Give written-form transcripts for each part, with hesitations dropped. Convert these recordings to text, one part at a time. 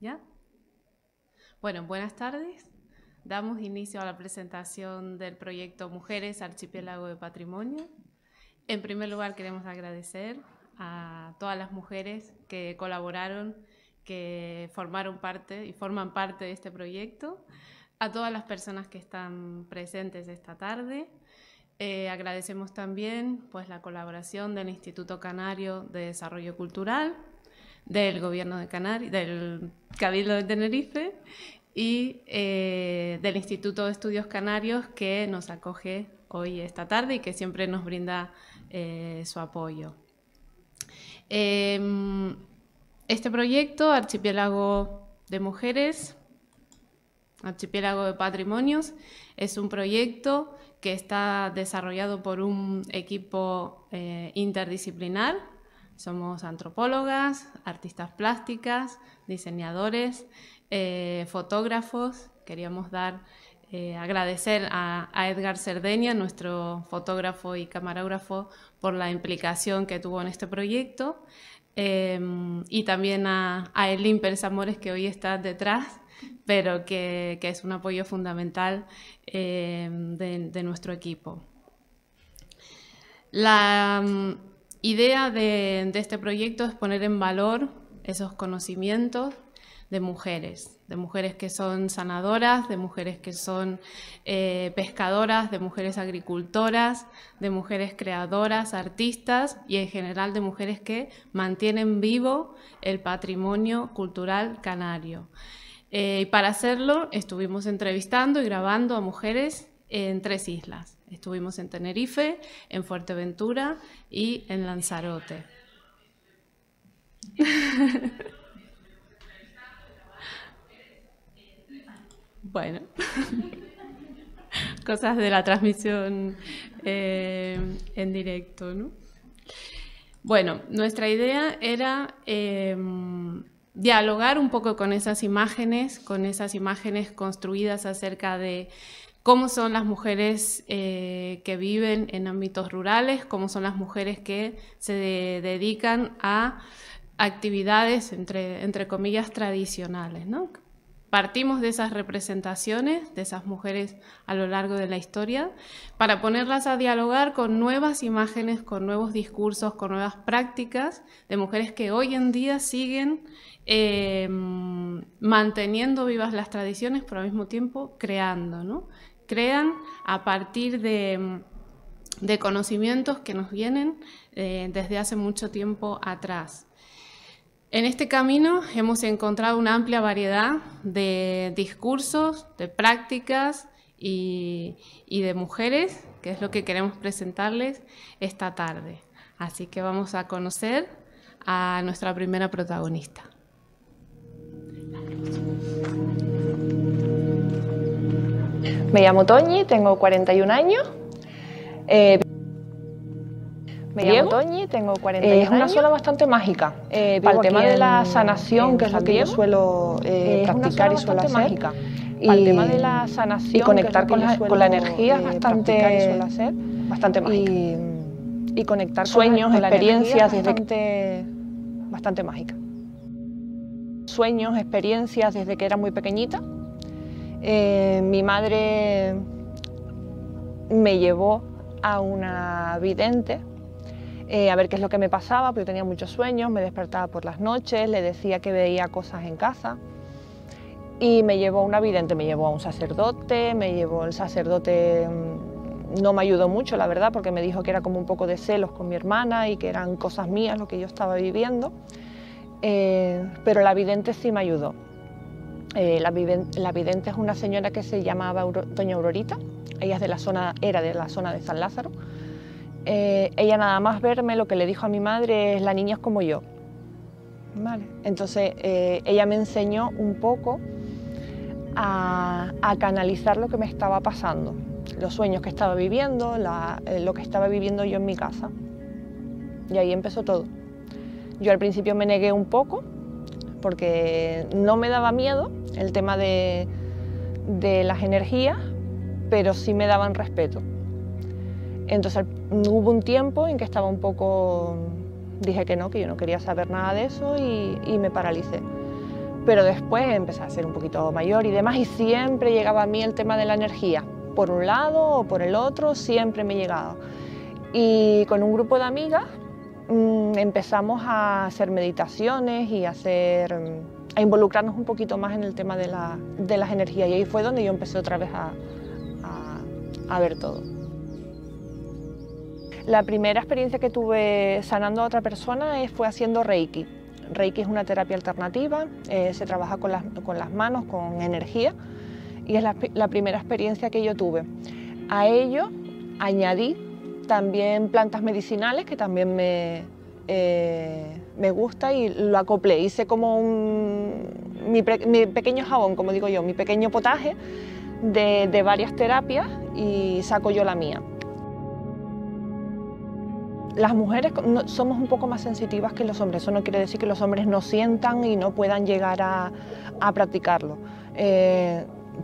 ¿Ya? Bueno, buenas tardes. Damos inicio a la presentación del proyecto Mujeres Archipiélago de Patrimonio. En primer lugar, queremos agradecer a todas las mujeres que colaboraron, que formaron parte y forman parte de este proyecto, a todas las personas que están presentes esta tarde. Agradecemos también pues, la colaboración del Instituto Canario de Desarrollo Cultural, del Gobierno de Canarias, del Cabildo de Tenerife y del Instituto de Estudios Canarios, que nos acoge hoy esta tarde y que siempre nos brinda su apoyo. Este proyecto, Archipiélago de Mujeres, Archipiélago de Patrimonios, es un proyecto que está desarrollado por un equipo interdisciplinar. Somos antropólogas, artistas plásticas, diseñadores, fotógrafos. Queríamos agradecer a Edgar Cerdeña, nuestro fotógrafo y camarógrafo, por la implicación que tuvo en este proyecto, y también a Elín Pérez Amores, que hoy está detrás, pero que es un apoyo fundamental de nuestro equipo. La idea de este proyecto es poner en valor esos conocimientos de mujeres que son sanadoras, de mujeres que son pescadoras, de mujeres agricultoras, de mujeres creadoras, artistas y en general de mujeres que mantienen vivo el patrimonio cultural canario. Y para hacerlo estuvimos entrevistando y grabando a mujeres en 3 islas. Estuvimos en Tenerife, en Fuerteventura y en Lanzarote. Bueno, cosas de la transmisión en directo, ¿no? Bueno, nuestra idea era dialogar un poco con esas imágenes construidas acerca de cómo son las mujeres que viven en ámbitos rurales, cómo son las mujeres que se dedican a actividades, entre comillas, tradicionales, ¿no? Partimos de esas representaciones de esas mujeres a lo largo de la historia para ponerlas a dialogar con nuevas imágenes, con nuevos discursos, con nuevas prácticas de mujeres que hoy en día siguen manteniendo vivas las tradiciones, pero al mismo tiempo creando, ¿no? Crean a partir de conocimientos que nos vienen desde hace mucho tiempo atrás. En este camino hemos encontrado una amplia variedad de discursos, de prácticas y de mujeres, que es lo que queremos presentarles esta tarde. Así que vamos a conocer a nuestra primera protagonista. Me llamo Toñi, tengo 41 años. Tengo 41 es una años. Zona bastante mágica. Para el tema de la sanación, que es lo que yo suelo practicar y suelo hacer. Mágica. Para el tema de la sanación, y conectar con la energía es bastante mágica. Y conectar sueños, con experiencias, bastante mágica. Sueños, experiencias desde que era muy pequeñita. Mi madre me llevó a una vidente a ver qué es lo que me pasaba, porque yo tenía muchos sueños, me despertaba por las noches, le decía que veía cosas en casa y me llevó a una vidente, me llevó a un sacerdote, el sacerdote no me ayudó mucho, la verdad, porque me dijo que era como un poco de celos con mi hermana y que eran cosas mías lo que yo estaba viviendo, pero la vidente sí me ayudó. La vidente es una señora que se llamaba Doña Aurorita, ella era de la zona de San Lázaro. Ella nada más verme lo que le dijo a mi madre es: la niña es como yo. Vale. Entonces ella me enseñó un poco a canalizar lo que me estaba pasando, los sueños que estaba viviendo, lo que estaba viviendo yo en mi casa. Y ahí empezó todo. Yo al principio me negué un poco porque no me daba miedo el tema de las energías, pero sí me daban respeto. Entonces hubo un tiempo en que estaba un poco, dije que yo no quería saber nada de eso y me paralicé. pero después empecé a ser un poquito mayor y demás, y siempre llegaba a mí el tema de la energía, por un lado o por el otro, siempre me llegaba. Y con un grupo de amigas empezamos a hacer meditaciones y a involucrarnos un poquito más en el tema de las energías, y ahí fue donde yo empecé otra vez a ver todo. La primera experiencia que tuve sanando a otra persona fue haciendo Reiki. Reiki es una terapia alternativa, se trabaja con las manos, con energía, y es la primera experiencia que yo tuve. A ello añadí también plantas medicinales, que también me gusta, y lo acoplé. Hice como mi pequeño jabón, como digo yo, mi pequeño potaje de varias terapias, y saco yo la mía. Las mujeres somos un poco más sensitivas que los hombres. Eso no quiere decir que los hombres no sientan y no puedan llegar a practicarlo.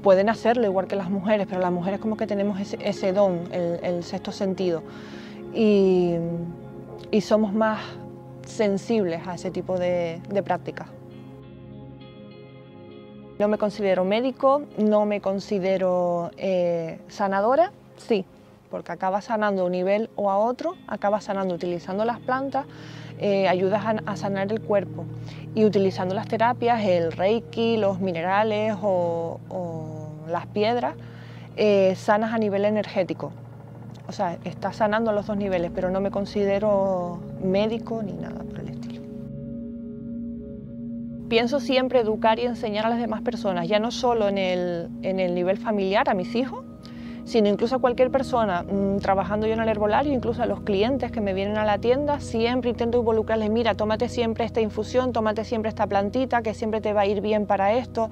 Pueden hacerlo igual que las mujeres, pero las mujeres como que tenemos ese don, el sexto sentido, y somos más sensibles a ese tipo de prácticas. No me considero médico, no me considero sanadora, sí, porque acabas sanando a un nivel o a otro, acabas sanando utilizando las plantas, ayudas a sanar el cuerpo, y utilizando las terapias, el Reiki, los minerales o las piedras, sanas a nivel energético. O sea, estás sanando a los dos niveles, pero no me considero médico ni nada por el estilo. Pienso siempre educar y enseñar a las demás personas, ya no solo en el nivel familiar, a mis hijos, sino incluso a cualquier persona. Trabajando yo en el herbolario, incluso a los clientes que me vienen a la tienda, siempre intento involucrarles: mira, tómate siempre esta infusión, tómate siempre esta plantita, que siempre te va a ir bien para esto.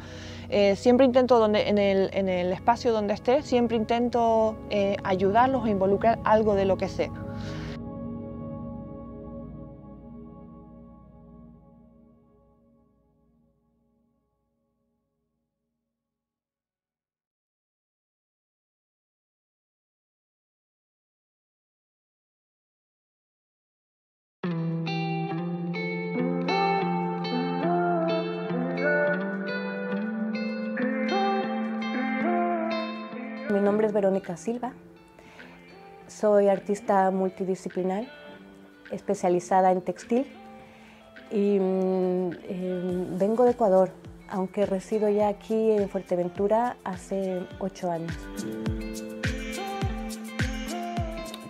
Siempre intento, en el espacio donde esté, siempre intento ayudarlos a involucrar algo de lo que sé. Mi nombre es Verónica Silva, soy artista multidisciplinar, especializada en textil, y vengo de Ecuador, aunque resido ya aquí en Fuerteventura hace 8 años.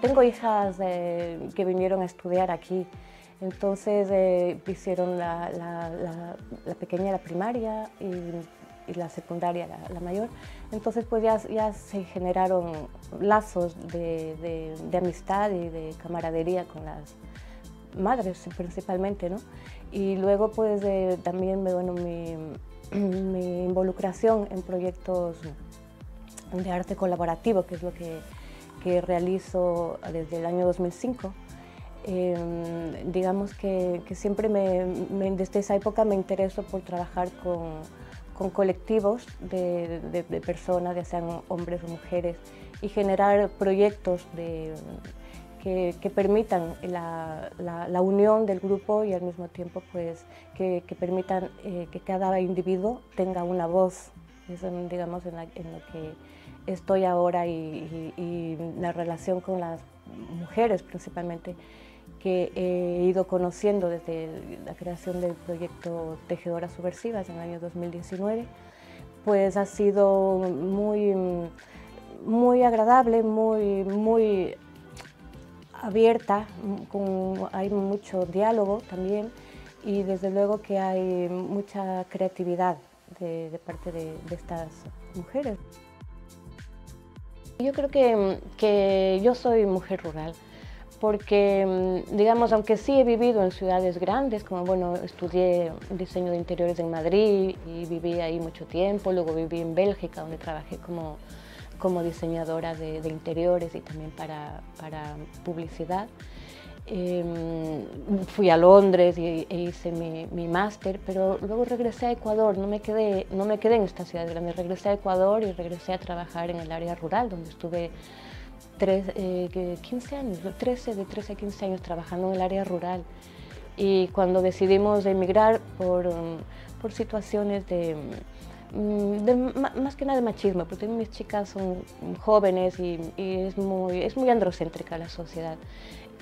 Tengo hijas que vinieron a estudiar aquí, entonces hicieron la pequeña la primaria y la secundaria la mayor. Entonces pues ya se generaron lazos de amistad y de camaradería con las madres principalmente, ¿no? Y luego pues también bueno, mi involucración en proyectos de arte colaborativo, que es lo que realizo desde el año 2005. Digamos que siempre desde esa época me intereso por trabajar con colectivos de personas, ya sean hombres o mujeres, y generar proyectos que permitan la unión del grupo, y al mismo tiempo pues, que permitan que cada individuo tenga una voz. Eso, digamos, en lo que estoy ahora, y la relación con las mujeres principalmente, que he ido conociendo desde la creación del proyecto Tejedoras Subversivas en el año 2019, pues ha sido muy agradable, muy abierta, hay mucho diálogo también, y desde luego que hay mucha creatividad de parte de estas mujeres. Yo creo que yo soy mujer rural, porque, digamos, aunque sí he vivido en ciudades grandes, como, bueno, estudié diseño de interiores en Madrid y viví ahí mucho tiempo, luego viví en Bélgica, donde trabajé como diseñadora de interiores y también para publicidad. Fui a Londres e hice mi máster, pero luego regresé a Ecuador, no me quedé en esta ciudad grande, regresé a Ecuador y regresé a trabajar en el área rural, donde estuve 15 años, de 13 a 15 años trabajando en el área rural. Y cuando decidimos emigrar por situaciones más que nada de machismo, porque mis chicas son jóvenes y es muy androcéntrica la sociedad.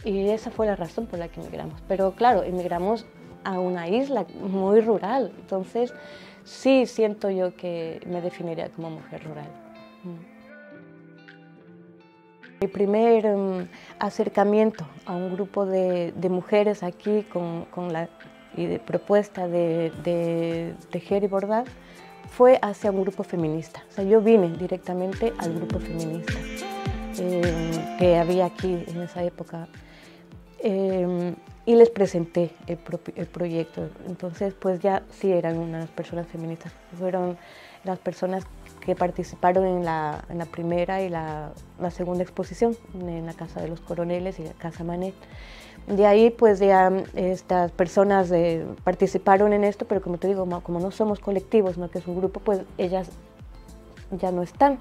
Y esa fue la razón por la que emigramos. Pero claro, emigramos a una isla muy rural, entonces sí siento yo que me definiría como mujer rural. Mi primer acercamiento a un grupo de mujeres aquí con la propuesta de tejer y bordar fue hacia un grupo feminista. O sea, yo vine directamente al grupo feminista que había aquí en esa época y les presenté el proyecto. Entonces, pues ya sí eran unas personas feministas. Fueron las personas que participaron en la primera y la segunda exposición en la Casa de los Coroneles y la Casa Manet. De ahí pues ya estas personas participaron en esto, pero como te digo, como no somos colectivos, ¿no? Que es un grupo, pues ellas ya no están.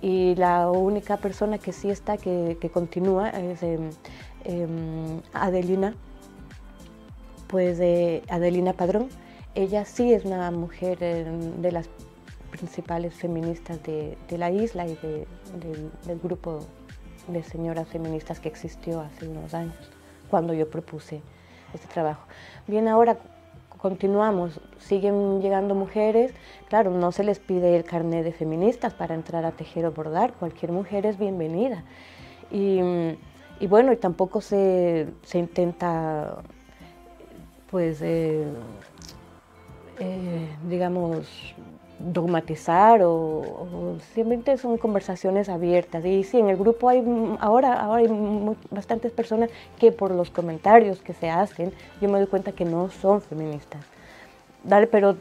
Y la única persona que sí está, que continúa, es Adelina, pues Adelina Padrón. Ella sí es una mujer de las principales feministas de la isla y del grupo de señoras feministas que existió hace unos años, cuando yo propuse este trabajo. Bien, ahora continuamos, siguen llegando mujeres, claro, no se les pide el carnet de feministas para entrar a tejer o bordar, cualquier mujer es bienvenida. Y bueno, y tampoco se intenta, pues, digamos, dogmatizar o simplemente son conversaciones abiertas. Y sí, en el grupo ahora hay bastantes personas que por los comentarios que se hacen, yo me doy cuenta que no son feministas. Pero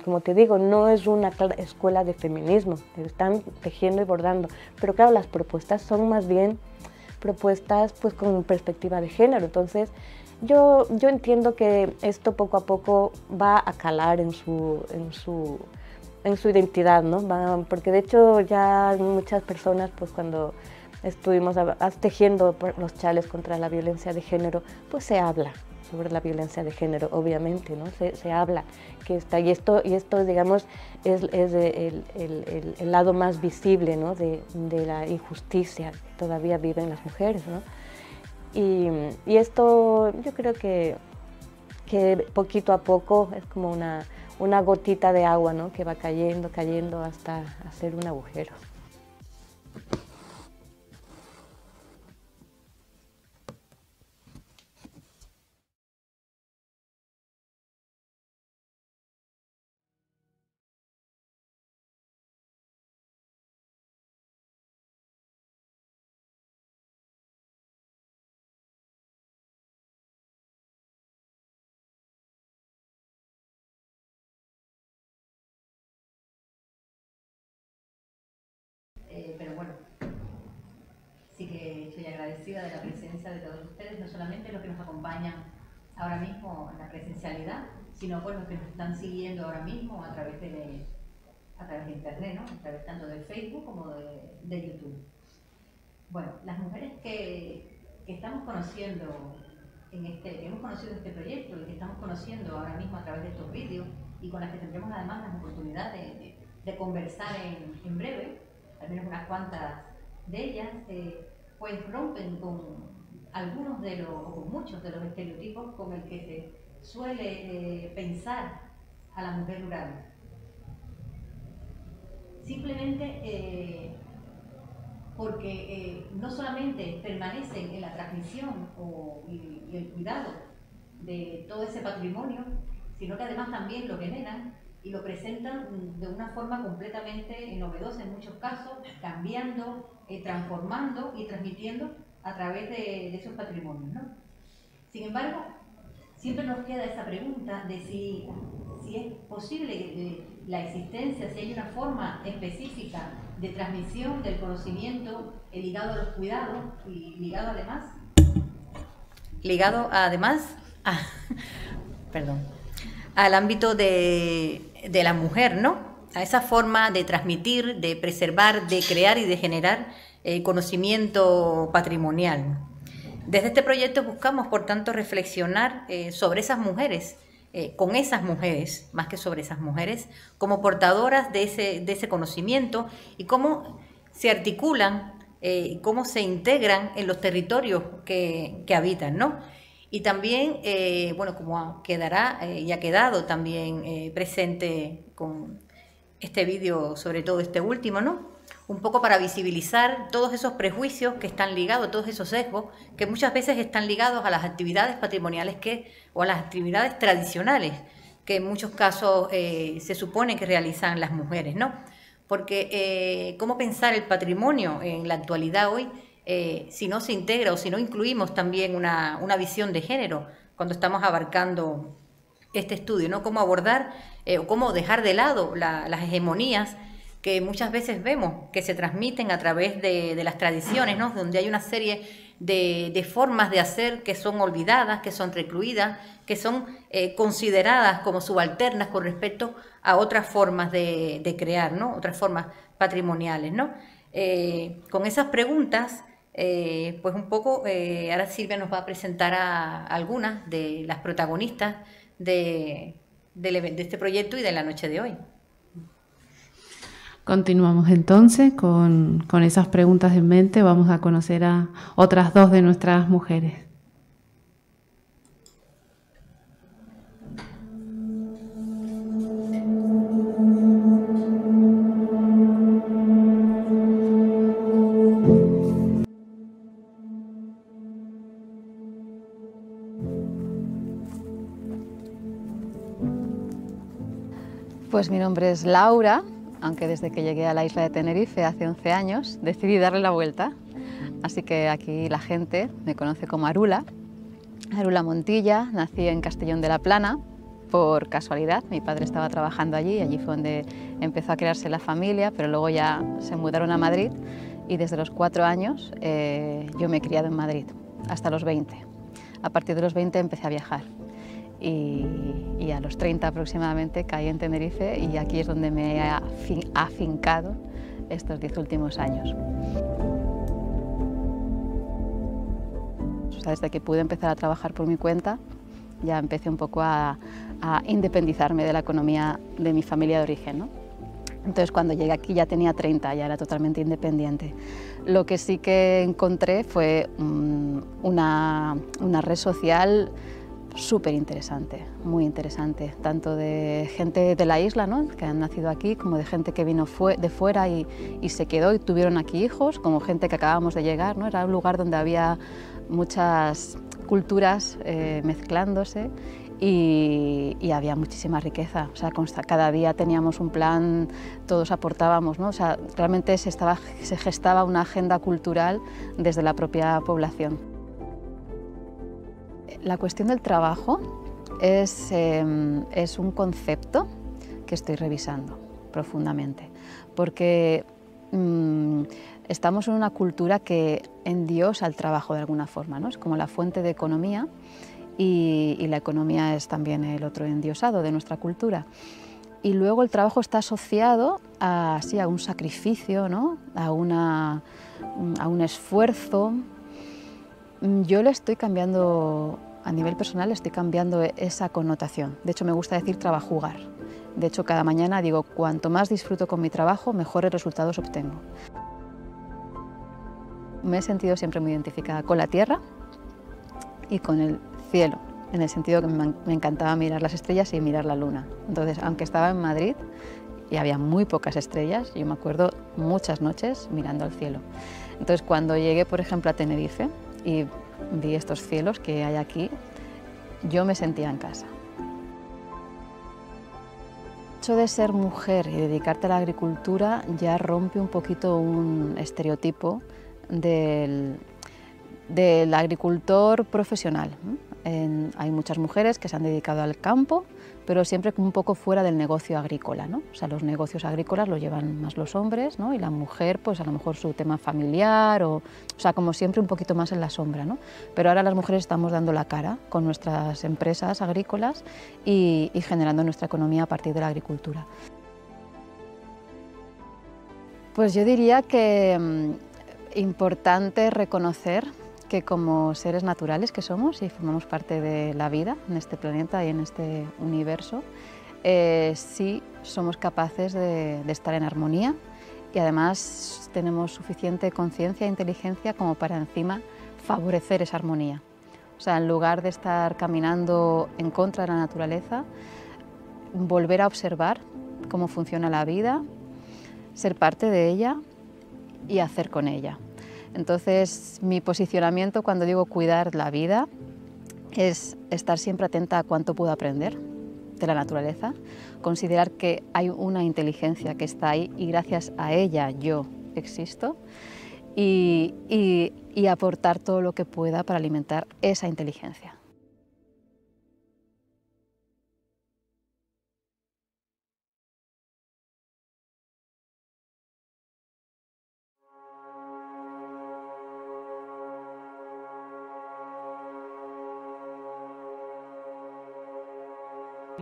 como te digo, no es una escuela de feminismo, están tejiendo y bordando. Pero claro, las propuestas son más bien propuestas pues con perspectiva de género. Entonces, yo entiendo que esto poco a poco va a calar en su identidad, ¿no? Porque de hecho ya muchas personas, pues cuando estuvimos tejiendo los chales contra la violencia de género, pues se habla sobre la violencia de género, obviamente, ¿no? Se habla que está, y esto digamos, es el lado más visible, ¿no? de la injusticia que todavía viven las mujeres, ¿no? Y esto yo creo que poquito a poco es como una gotita de agua, ¿no? Que va cayendo hasta hacer un agujero. Pero bueno, sí que estoy agradecida de la presencia de todos ustedes, no solamente los que nos acompañan ahora mismo en la presencialidad, sino por los que nos están siguiendo ahora mismo a través de internet, ¿no? A través tanto de Facebook como de YouTube. Bueno, las mujeres que estamos conociendo que hemos conocido este proyecto y que estamos conociendo ahora mismo a través de estos vídeos y con las que tendremos además la oportunidad de conversar en breve, al menos unas cuantas de ellas, pues rompen con algunos o con muchos de los estereotipos con el que se suele pensar a la mujer rural. Simplemente porque no solamente permanecen en la transmisión y el cuidado de todo ese patrimonio, sino que además también lo generan y lo presentan de una forma completamente novedosa en muchos casos, cambiando, transformando y transmitiendo a través de esos patrimonios, ¿no? Sin embargo, siempre nos queda esa pregunta de si es posible la existencia, si hay una forma específica de transmisión del conocimiento ligado a los cuidados y ligado además al ámbito de la mujer, ¿no? A esa forma de transmitir, de preservar, de crear y de generar conocimiento patrimonial. Desde este proyecto buscamos, por tanto, reflexionar sobre esas mujeres, con esas mujeres, más que sobre esas mujeres, como portadoras de ese conocimiento y cómo se articulan, cómo se integran en los territorios que habitan, ¿no? Y también, bueno, como quedará y ha quedado también presente con este vídeo, sobre todo este último, ¿no? Un poco para visibilizar todos esos prejuicios que están ligados, todos esos sesgos que muchas veces están ligados a las actividades patrimoniales o a las actividades tradicionales que en muchos casos se supone que realizan las mujeres, ¿no? Porque cómo pensar el patrimonio en la actualidad hoy si no se integra o si no incluimos también una visión de género cuando estamos abarcando este estudio, ¿no? Cómo abordar o cómo dejar de lado las hegemonías que muchas veces vemos que se transmiten a través de las tradiciones, ¿no? Donde hay una serie de formas de hacer que son olvidadas, que son recluidas, que son consideradas como subalternas con respecto a otras formas de crear, ¿no? Otras formas patrimoniales, ¿no? Con esas preguntas, pues un poco, ahora Silvia nos va a presentar a algunas de las protagonistas de este proyecto y de la noche de hoy. Continuamos entonces con esas preguntas en mente. Vamos a conocer a otras dos de nuestras mujeres. Pues mi nombre es Laura, aunque desde que llegué a la isla de Tenerife hace 11 años decidí darle la vuelta. Así que aquí la gente me conoce como Arula. Arula Montilla, nací en Castellón de la Plana por casualidad. Mi padre estaba trabajando allí y allí fue donde empezó a crearse la familia, pero luego ya se mudaron a Madrid y desde los 4 años yo me he criado en Madrid hasta los 20. A partir de los 20 empecé a viajar. Y a los 30 aproximadamente caí en Tenerife y aquí es donde me he afincado estos 10 últimos años. O sea, desde que pude empezar a trabajar por mi cuenta ya empecé un poco a independizarme de la economía de mi familia de origen, ¿no? Entonces cuando llegué aquí ya tenía 30, ya era totalmente independiente. Lo que sí que encontré fue una red social súper interesante, muy interesante, tanto de gente de la isla, ¿no? Que han nacido aquí, como de gente que vino de fuera y se quedó y tuvieron aquí hijos, como gente que acabamos de llegar, ¿no? Era un lugar donde había muchas culturas mezclándose y había muchísima riqueza. O sea, cada día teníamos un plan, todos aportábamos, ¿no? O sea, realmente se gestaba una agenda cultural desde la propia población. La cuestión del trabajo es un concepto que estoy revisando profundamente, porque estamos en una cultura que endiosa el trabajo de alguna forma, ¿no? Es como la fuente de economía y la economía es también el otro endiosado de nuestra cultura. Y luego el trabajo está asociado a un sacrificio, ¿no? a un esfuerzo. Yo le estoy cambiando, a nivel personal, estoy cambiando esa connotación. De hecho, me gusta decir trabajugar. De hecho, cada mañana digo, cuanto más disfruto con mi trabajo, mejores resultados obtengo. Me he sentido siempre muy identificada con la tierra y con el cielo, en el sentido que me encantaba mirar las estrellas y mirar la luna. Entonces, aunque estaba en Madrid y había muy pocas estrellas, yo me acuerdo muchas noches mirando al cielo. Entonces, cuando llegué, por ejemplo, a Tenerife y vi estos cielos que hay aquí, yo me sentía en casa. El hecho de ser mujer y dedicarte a la agricultura ya rompe un poquito un estereotipo del agricultor profesional. Hay muchas mujeres que se han dedicado al campo, pero siempre un poco fuera del negocio agrícola, ¿no? O sea, los negocios agrícolas los llevan más los hombres, ¿no? Y la mujer, pues a lo mejor su tema familiar, o sea, como siempre un poquito más en la sombra, ¿no? Pero ahora las mujeres estamos dando la cara con nuestras empresas agrícolas y generando nuestra economía a partir de la agricultura. Pues yo diría que importante reconocer que como seres naturales que somos y formamos parte de la vida en este planeta y en este universo, sí somos capaces de estar en armonía y además tenemos suficiente conciencia e inteligencia como para encima favorecer esa armonía. O sea, en lugar de estar caminando en contra de la naturaleza, volver a observar cómo funciona la vida, ser parte de ella y hacer con ella. Entonces, mi posicionamiento cuando digo cuidar la vida es estar siempre atenta a cuánto puedo aprender de la naturaleza, considerar que hay una inteligencia que está ahí y gracias a ella yo existo y aportar todo lo que pueda para alimentar esa inteligencia.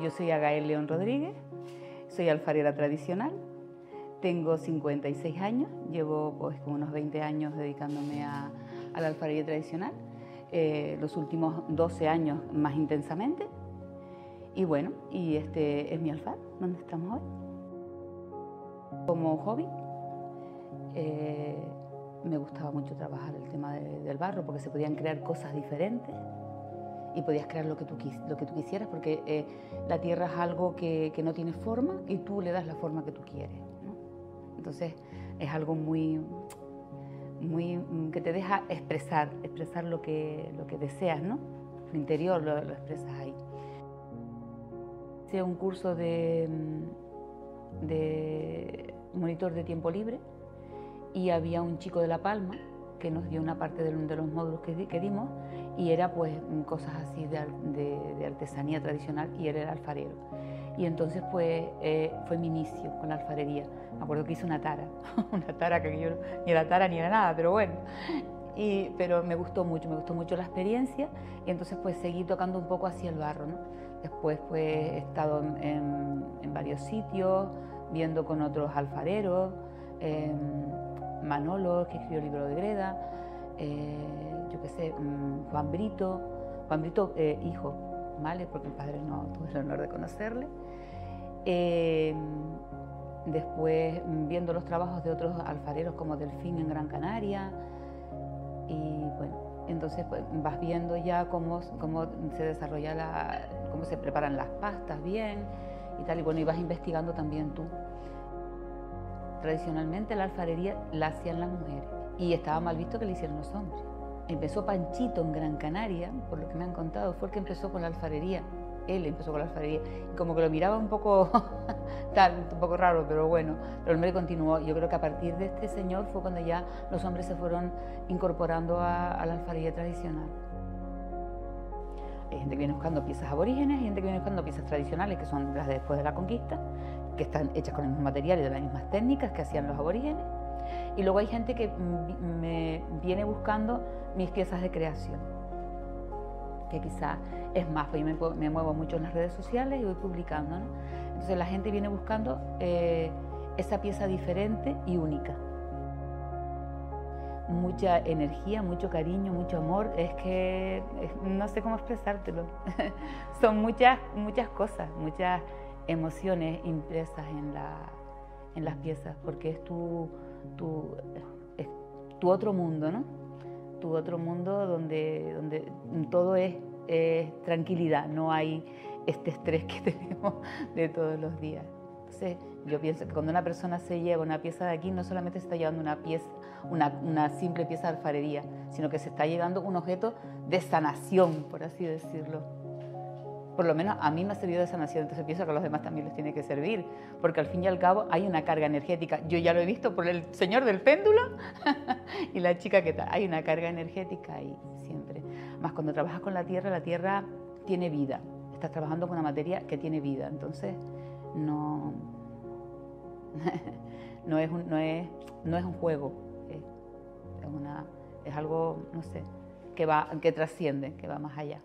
Yo soy Agael León Rodríguez, soy alfarera tradicional, tengo 56 años, llevo pues como unos 20 años dedicándome a la alfarería tradicional, los últimos 12 años más intensamente, y bueno, y este es mi alfar, donde estamos hoy. Como hobby, me gustaba mucho trabajar el tema del barro porque se podían crear cosas diferentes y podías crear lo que tú quisieras porque la tierra es algo que no tiene forma y tú le das la forma que tú quieres, ¿no? Entonces es algo muy que te deja expresar lo que deseas, ¿no? El interior lo expresas ahí. Hice un curso de monitor de tiempo libre y había un chico de La Palma que nos dio una parte de los módulos que dimos y era pues cosas así de artesanía tradicional y él era alfarero. Y entonces pues fue mi inicio con la alfarería. Me acuerdo que hice una tara, una tara que yo ni era tara ni era nada, pero bueno. Pero me gustó mucho la experiencia y entonces pues seguí tocando un poco hacia el barro, ¿no? Después pues he estado en varios sitios, viendo con otros alfareros, Manolo, que escribió el libro de Greda, yo qué sé, Juan Brito hijo, ¿vale? Porque el padre no tuve el honor de conocerle. Después viendo los trabajos de otros alfareros como Delfín en Gran Canaria y bueno, entonces pues, vas viendo ya cómo se desarrolla cómo se preparan las pastas bien y tal, y bueno, y vas investigando también tú. Tradicionalmente la alfarería la hacían las mujeres y estaba mal visto que la hicieran los hombres. Empezó Panchito en Gran Canaria, por lo que me han contado, fue el que empezó con la alfarería. Él empezó con la alfarería y como que lo miraba un poco un poco raro, pero bueno, pero el hombre continuó. Yo creo que a partir de este señor fue cuando ya los hombres se fueron incorporando a la alfarería tradicional. Hay gente que viene buscando piezas aborígenes, hay gente que viene buscando piezas tradicionales, que son las de después de la conquista, que están hechas con los mismos materiales, de las mismas técnicas que hacían los aborígenes. Y luego hay gente que me viene buscando mis piezas de creación, que quizás es más, pues yo me muevo mucho en las redes sociales y voy publicando, ¿no? Entonces la gente viene buscando esa pieza diferente y única. Mucha energía, mucho cariño, mucho amor, es que no sé cómo expresártelo. Son muchas cosas, muchas emociones impresas en las piezas, porque es tu otro mundo, ¿no? Tu otro mundo donde todo es tranquilidad, no hay este estrés que tenemos de todos los días. Entonces, yo pienso que cuando una persona se lleva una pieza de aquí, no solamente se está llevando una simple pieza de alfarería, sino que se está llevando un objeto de sanación, por así decirlo. Por lo menos a mí me ha servido de sanación, entonces pienso que a los demás también les tiene que servir, porque al fin y al cabo hay una carga energética. Yo ya lo he visto por el señor del péndulo y la chica que tal. Hay una carga energética ahí siempre. Más cuando trabajas con la tierra tiene vida. Estás trabajando con una materia que tiene vida, entonces no es un juego, es algo, no sé, que trasciende, que va más allá.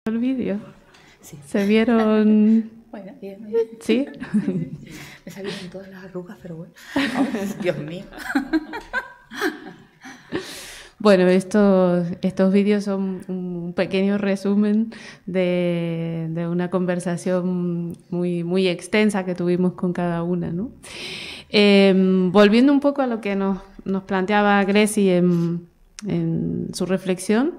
el vídeo? Sí. ¿Se vieron? Bueno, bien. ¿Sí? Me salieron todas las arrugas, pero bueno. Oh, Dios mío. Bueno, estos vídeos son un pequeño resumen de una conversación muy extensa que tuvimos con cada una, ¿no? Volviendo un poco a lo que nos planteaba Gracie en su reflexión,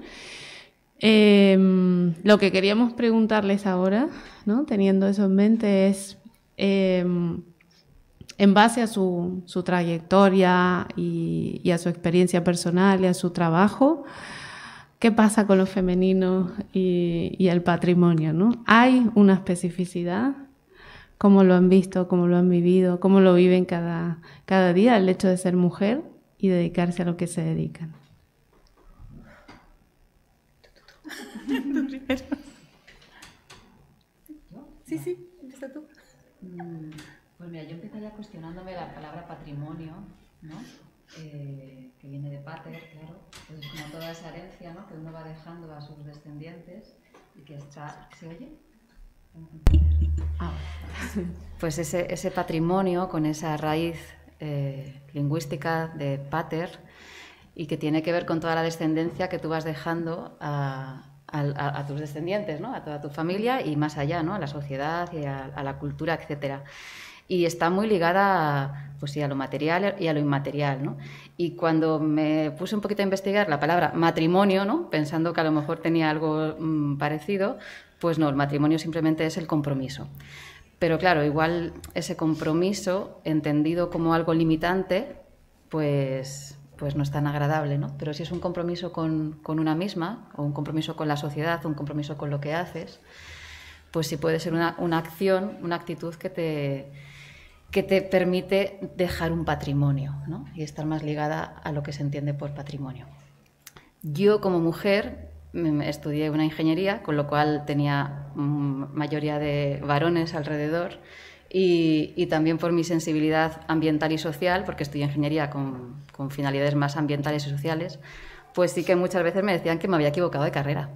lo que queríamos preguntarles ahora, ¿no? Teniendo eso en mente, es en base a su trayectoria y a su experiencia personal y a su trabajo, ¿qué pasa con lo femenino y el patrimonio, ¿no? ¿Hay una especificidad? ¿Cómo lo han visto, cómo lo han vivido, cómo lo viven cada día el hecho de ser mujer y dedicarse a lo que se dedican? ¿Tú primero? Sí, empieza tú. Pues mira, yo empezaría cuestionándome la palabra patrimonio, ¿no? Que viene de pater, claro, pues es como toda esa herencia, ¿no? Que uno va dejando a sus descendientes y que está... ¿Se oye? Pues ese patrimonio con esa raíz lingüística de pater y que tiene que ver con toda la descendencia que tú vas dejando a tus descendientes, ¿no? A toda tu familia y más allá, ¿no? A la sociedad y a la cultura, etcétera. Y está muy ligada pues, sí, a lo material y a lo inmaterial, ¿no? Y cuando me puse un poquito a investigar la palabra matrimonio, ¿no? Pensando que a lo mejor tenía algo parecido, pues no, el matrimonio simplemente es el compromiso. Pero claro, igual ese compromiso, entendido como algo limitante, pues no es tan agradable, ¿no? Pero si es un compromiso con una misma, o un compromiso con la sociedad, o un compromiso con lo que haces, pues sí puede ser una acción, una actitud que te permite dejar un patrimonio, ¿no? Y estar más ligada a lo que se entiende por patrimonio. Yo, como mujer, estudié una ingeniería, con lo cual tenía mayoría de varones alrededor, y también por mi sensibilidad ambiental y social, porque estudié ingeniería con finalidades más ambientales y sociales, pues sí que muchas veces me decían que me había equivocado de carrera,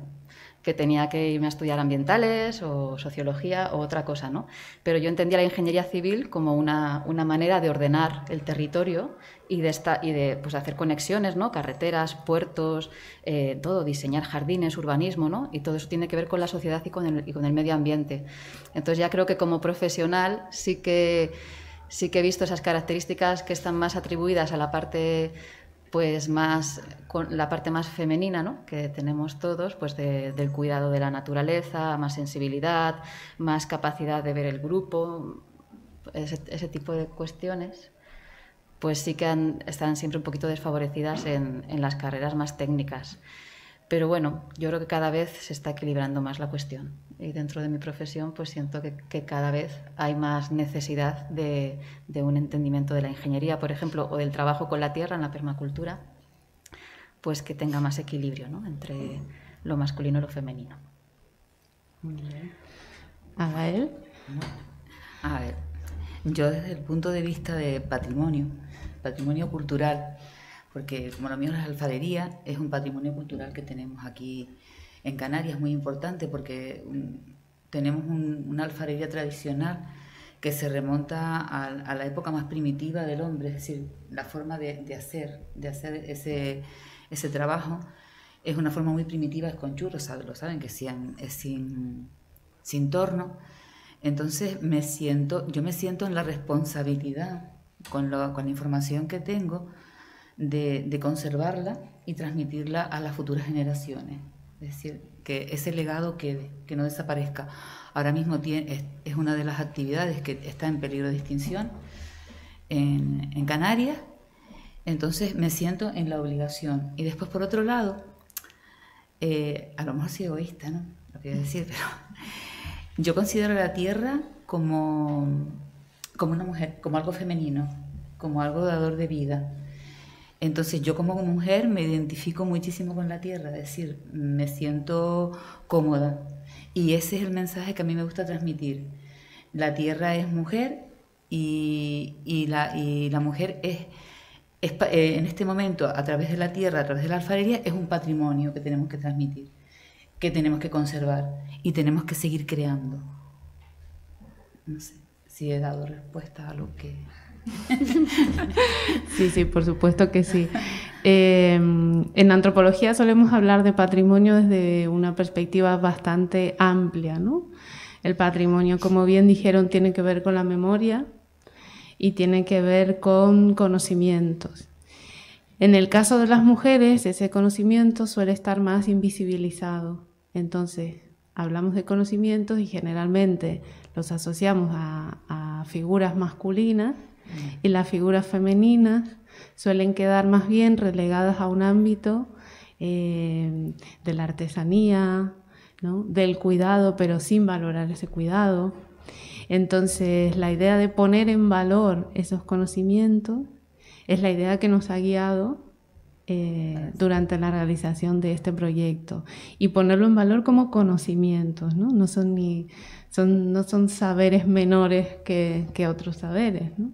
que tenía que irme a estudiar ambientales o sociología o otra cosa, ¿no? Pero yo entendía la ingeniería civil como una manera de ordenar el territorio y de pues, hacer conexiones, ¿no? Carreteras, puertos, todo, diseñar jardines, urbanismo, ¿no? Y todo eso tiene que ver con la sociedad y con el medio ambiente. Entonces ya creo que como profesional sí que he visto esas características que están más atribuidas a la parte pues más con la parte más femenina, ¿no? Que tenemos todos, pues del cuidado de la naturaleza, más sensibilidad, más capacidad de ver el grupo, ese tipo de cuestiones, pues sí que están siempre un poquito desfavorecidas en las carreras más técnicas. Pero bueno, yo creo que cada vez se está equilibrando más la cuestión. Y dentro de mi profesión pues siento que cada vez hay más necesidad de un entendimiento de la ingeniería, por ejemplo, o del trabajo con la tierra en la permacultura, pues que tenga más equilibrio, ¿no? Entre lo masculino y lo femenino. Muy bien. ¿Agael? A ver, yo desde el punto de vista de patrimonio cultural, porque como lo mío es la alfarería, es un patrimonio cultural que tenemos aquí en Canarias muy importante, porque tenemos una alfarería tradicional que se remonta a la época más primitiva del hombre, es decir, la forma de hacer ese trabajo es una forma muy primitiva, es con churros, lo saben, que es sin torno. Entonces yo me siento en la responsabilidad con la información que tengo de conservarla y transmitirla a las futuras generaciones. Es decir, que ese legado quede, que no desaparezca. Ahora mismo es una de las actividades que está en peligro de extinción en Canarias, entonces me siento en la obligación. Y después, por otro lado, a lo mejor soy egoísta, ¿no? Lo quiero decir, pero yo considero la tierra como una mujer, como algo femenino, como algo dador de vida. Entonces yo como mujer me identifico muchísimo con la tierra, es decir, me siento cómoda. Y ese es el mensaje que a mí me gusta transmitir. La tierra es mujer y la mujer es en este momento, a través de la tierra, a través de la alfarería, es un patrimonio que tenemos que transmitir. que tenemos que conservar y tenemos que seguir creando. No sé si he dado respuesta a lo que... Sí, por supuesto que sí. En antropología solemos hablar de patrimonio desde una perspectiva bastante amplia, ¿no? El patrimonio, como bien dijeron, tiene que ver con la memoria y tiene que ver con conocimientos. En el caso de las mujeres, ese conocimiento suele estar más invisibilizado. Entonces, hablamos de conocimientos y generalmente los asociamos a figuras masculinas, y las figuras femeninas suelen quedar más bien relegadas a un ámbito de la artesanía, ¿no? Del cuidado, pero sin valorar ese cuidado. Entonces, la idea de poner en valor esos conocimientos es la idea que nos ha guiado durante la realización de este proyecto, y ponerlo en valor como conocimientos, ¿no? No son saberes menores que otros saberes, ¿no?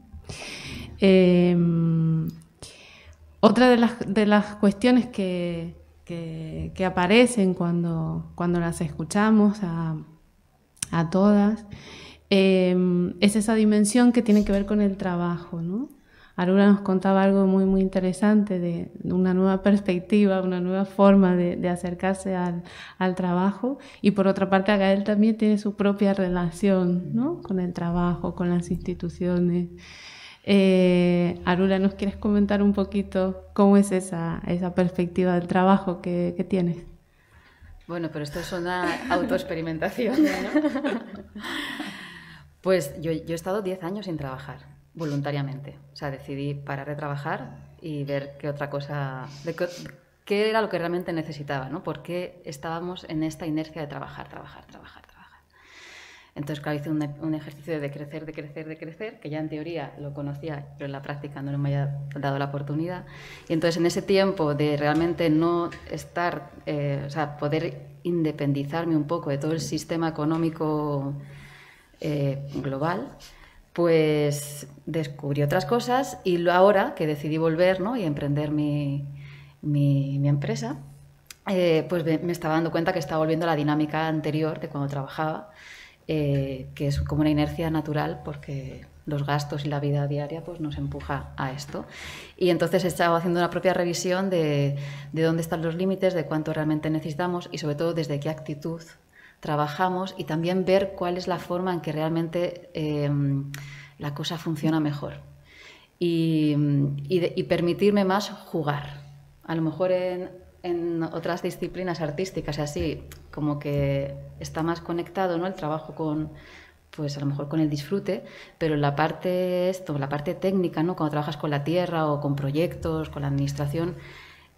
Otra de las cuestiones que aparecen cuando las escuchamos a todas es esa dimensión que tiene que ver con el trabajo, ¿no? Arura nos contaba algo muy, muy interesante de una nueva perspectiva, una nueva forma de acercarse al trabajo, y por otra parte Gael también tiene su propia relación, ¿no? Con el trabajo, con las instituciones. Arura, ¿nos quieres comentar un poquito cómo es esa perspectiva del trabajo que tienes? Bueno, pero esto es una autoexperimentación, ¿no? Pues yo he estado 10 años sin trabajar, voluntariamente. O sea, decidí parar de trabajar y ver qué otra cosa, qué era lo que realmente necesitaba, ¿no? ¿Por qué estábamos en esta inercia de trabajar? Entonces, claro, hice un ejercicio de crecer, que ya en teoría lo conocía, pero en la práctica no me había dado la oportunidad. Y entonces, en ese tiempo de realmente no estar, o sea, poder independizarme un poco de todo el sistema económico global, pues descubrí otras cosas, y ahora que decidí volver, ¿no? Y emprender mi empresa, pues me estaba dando cuenta que estaba volviendo a la dinámica anterior de cuando trabajaba, que es como una inercia natural porque los gastos y la vida diaria pues nos empuja a esto. Y entonces he estado haciendo una propia revisión de dónde están los límites, de cuánto realmente necesitamos y sobre todo desde qué actitud trabajamos, y también ver cuál es la forma en que realmente la cosa funciona mejor. Y permitirme más jugar. A lo mejor en otras disciplinas artísticas, así como que está más conectado, ¿no? El trabajo con, pues a lo mejor con el disfrute, pero la parte técnica, ¿no? Cuando trabajas con la tierra o con proyectos, con la administración,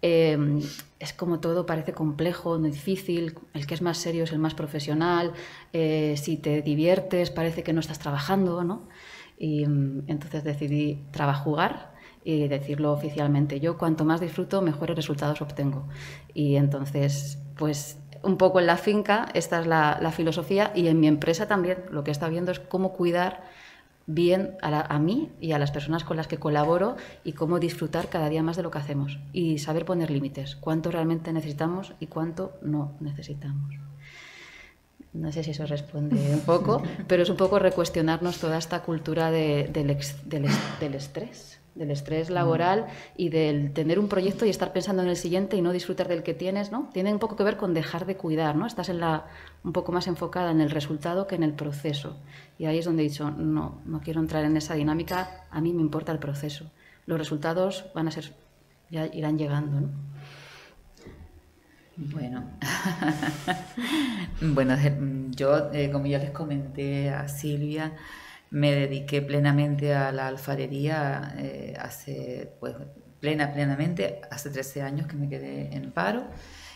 es como todo parece complejo, muy difícil. El que es más serio es el más profesional. Si te diviertes parece que no estás trabajando, ¿no? Y entonces decidí jugar y decirlo oficialmente. Yo cuanto más disfruto, mejores resultados obtengo. Y entonces, pues un poco en la finca, esta es la filosofía, y en mi empresa también lo que está viendo es cómo cuidar bien a mí y a las personas con las que colaboro, y cómo disfrutar cada día más de lo que hacemos y saber poner límites, cuánto realmente necesitamos y cuánto no necesitamos. No sé si eso responde un poco, pero es un poco recuestionarnos toda esta cultura del estrés laboral y del tener un proyecto y estar pensando en el siguiente y no disfrutar del que tienes, ¿no? Tiene un poco que ver con dejar de cuidar, ¿no? Estás un poco más enfocada en el resultado que en el proceso. Y ahí es donde he dicho, no quiero entrar en esa dinámica, a mí me importa el proceso. Los resultados ya irán llegando, ¿no? Bueno, yo, como ya les comenté a Silvia, me dediqué plenamente a la alfarería plenamente hace 13 años que me quedé en paro,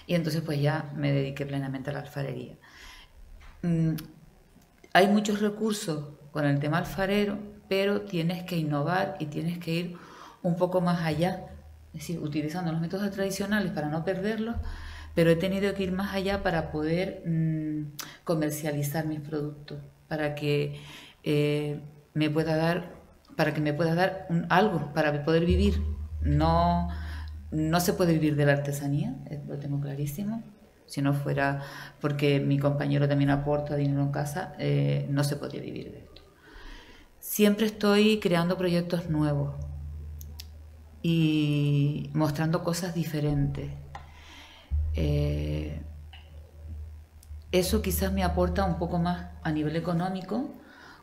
y entonces pues ya me dediqué plenamente a la alfarería. Hay muchos recursos con el tema alfarero, pero tienes que innovar y tienes que ir un poco más allá, es decir, utilizando los métodos tradicionales para no perderlos, pero he tenido que ir más allá para poder comercializar mis productos, para que me pueda dar algo, para poder vivir. No se puede vivir de la artesanía, lo tengo clarísimo, Si no fuera porque mi compañero también aporta dinero en casa, no se podría vivir de esto. Siempre estoy creando proyectos nuevos y mostrando cosas diferentes. Eso quizás me aporta un poco más a nivel económico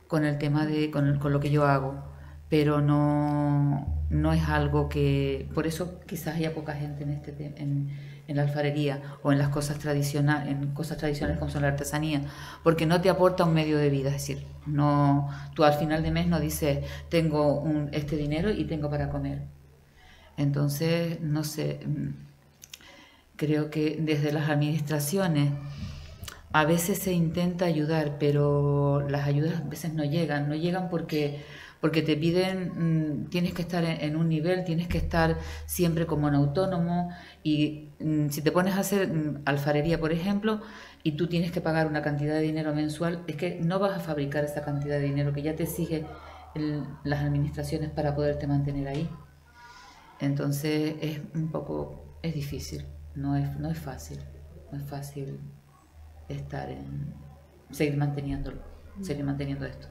con el tema con lo que yo hago, pero no es algo que... Por eso quizás haya poca gente en la alfarería o en las cosas tradicionales, como son la artesanía, porque no te aporta un medio de vida. Es decir, tú al final de mes no dices tengo este dinero y tengo para comer. Entonces, no sé, creo que desde las administraciones a veces se intenta ayudar, pero las ayudas a veces no llegan porque te piden, tienes que estar en un nivel, tienes que estar siempre como un autónomo, y si te pones a hacer alfarería, por ejemplo, y tú tienes que pagar una cantidad de dinero mensual, es que no vas a fabricar esa cantidad de dinero que ya te exige las administraciones para poderte mantener ahí. Entonces es difícil, no es fácil seguir manteniendo esto.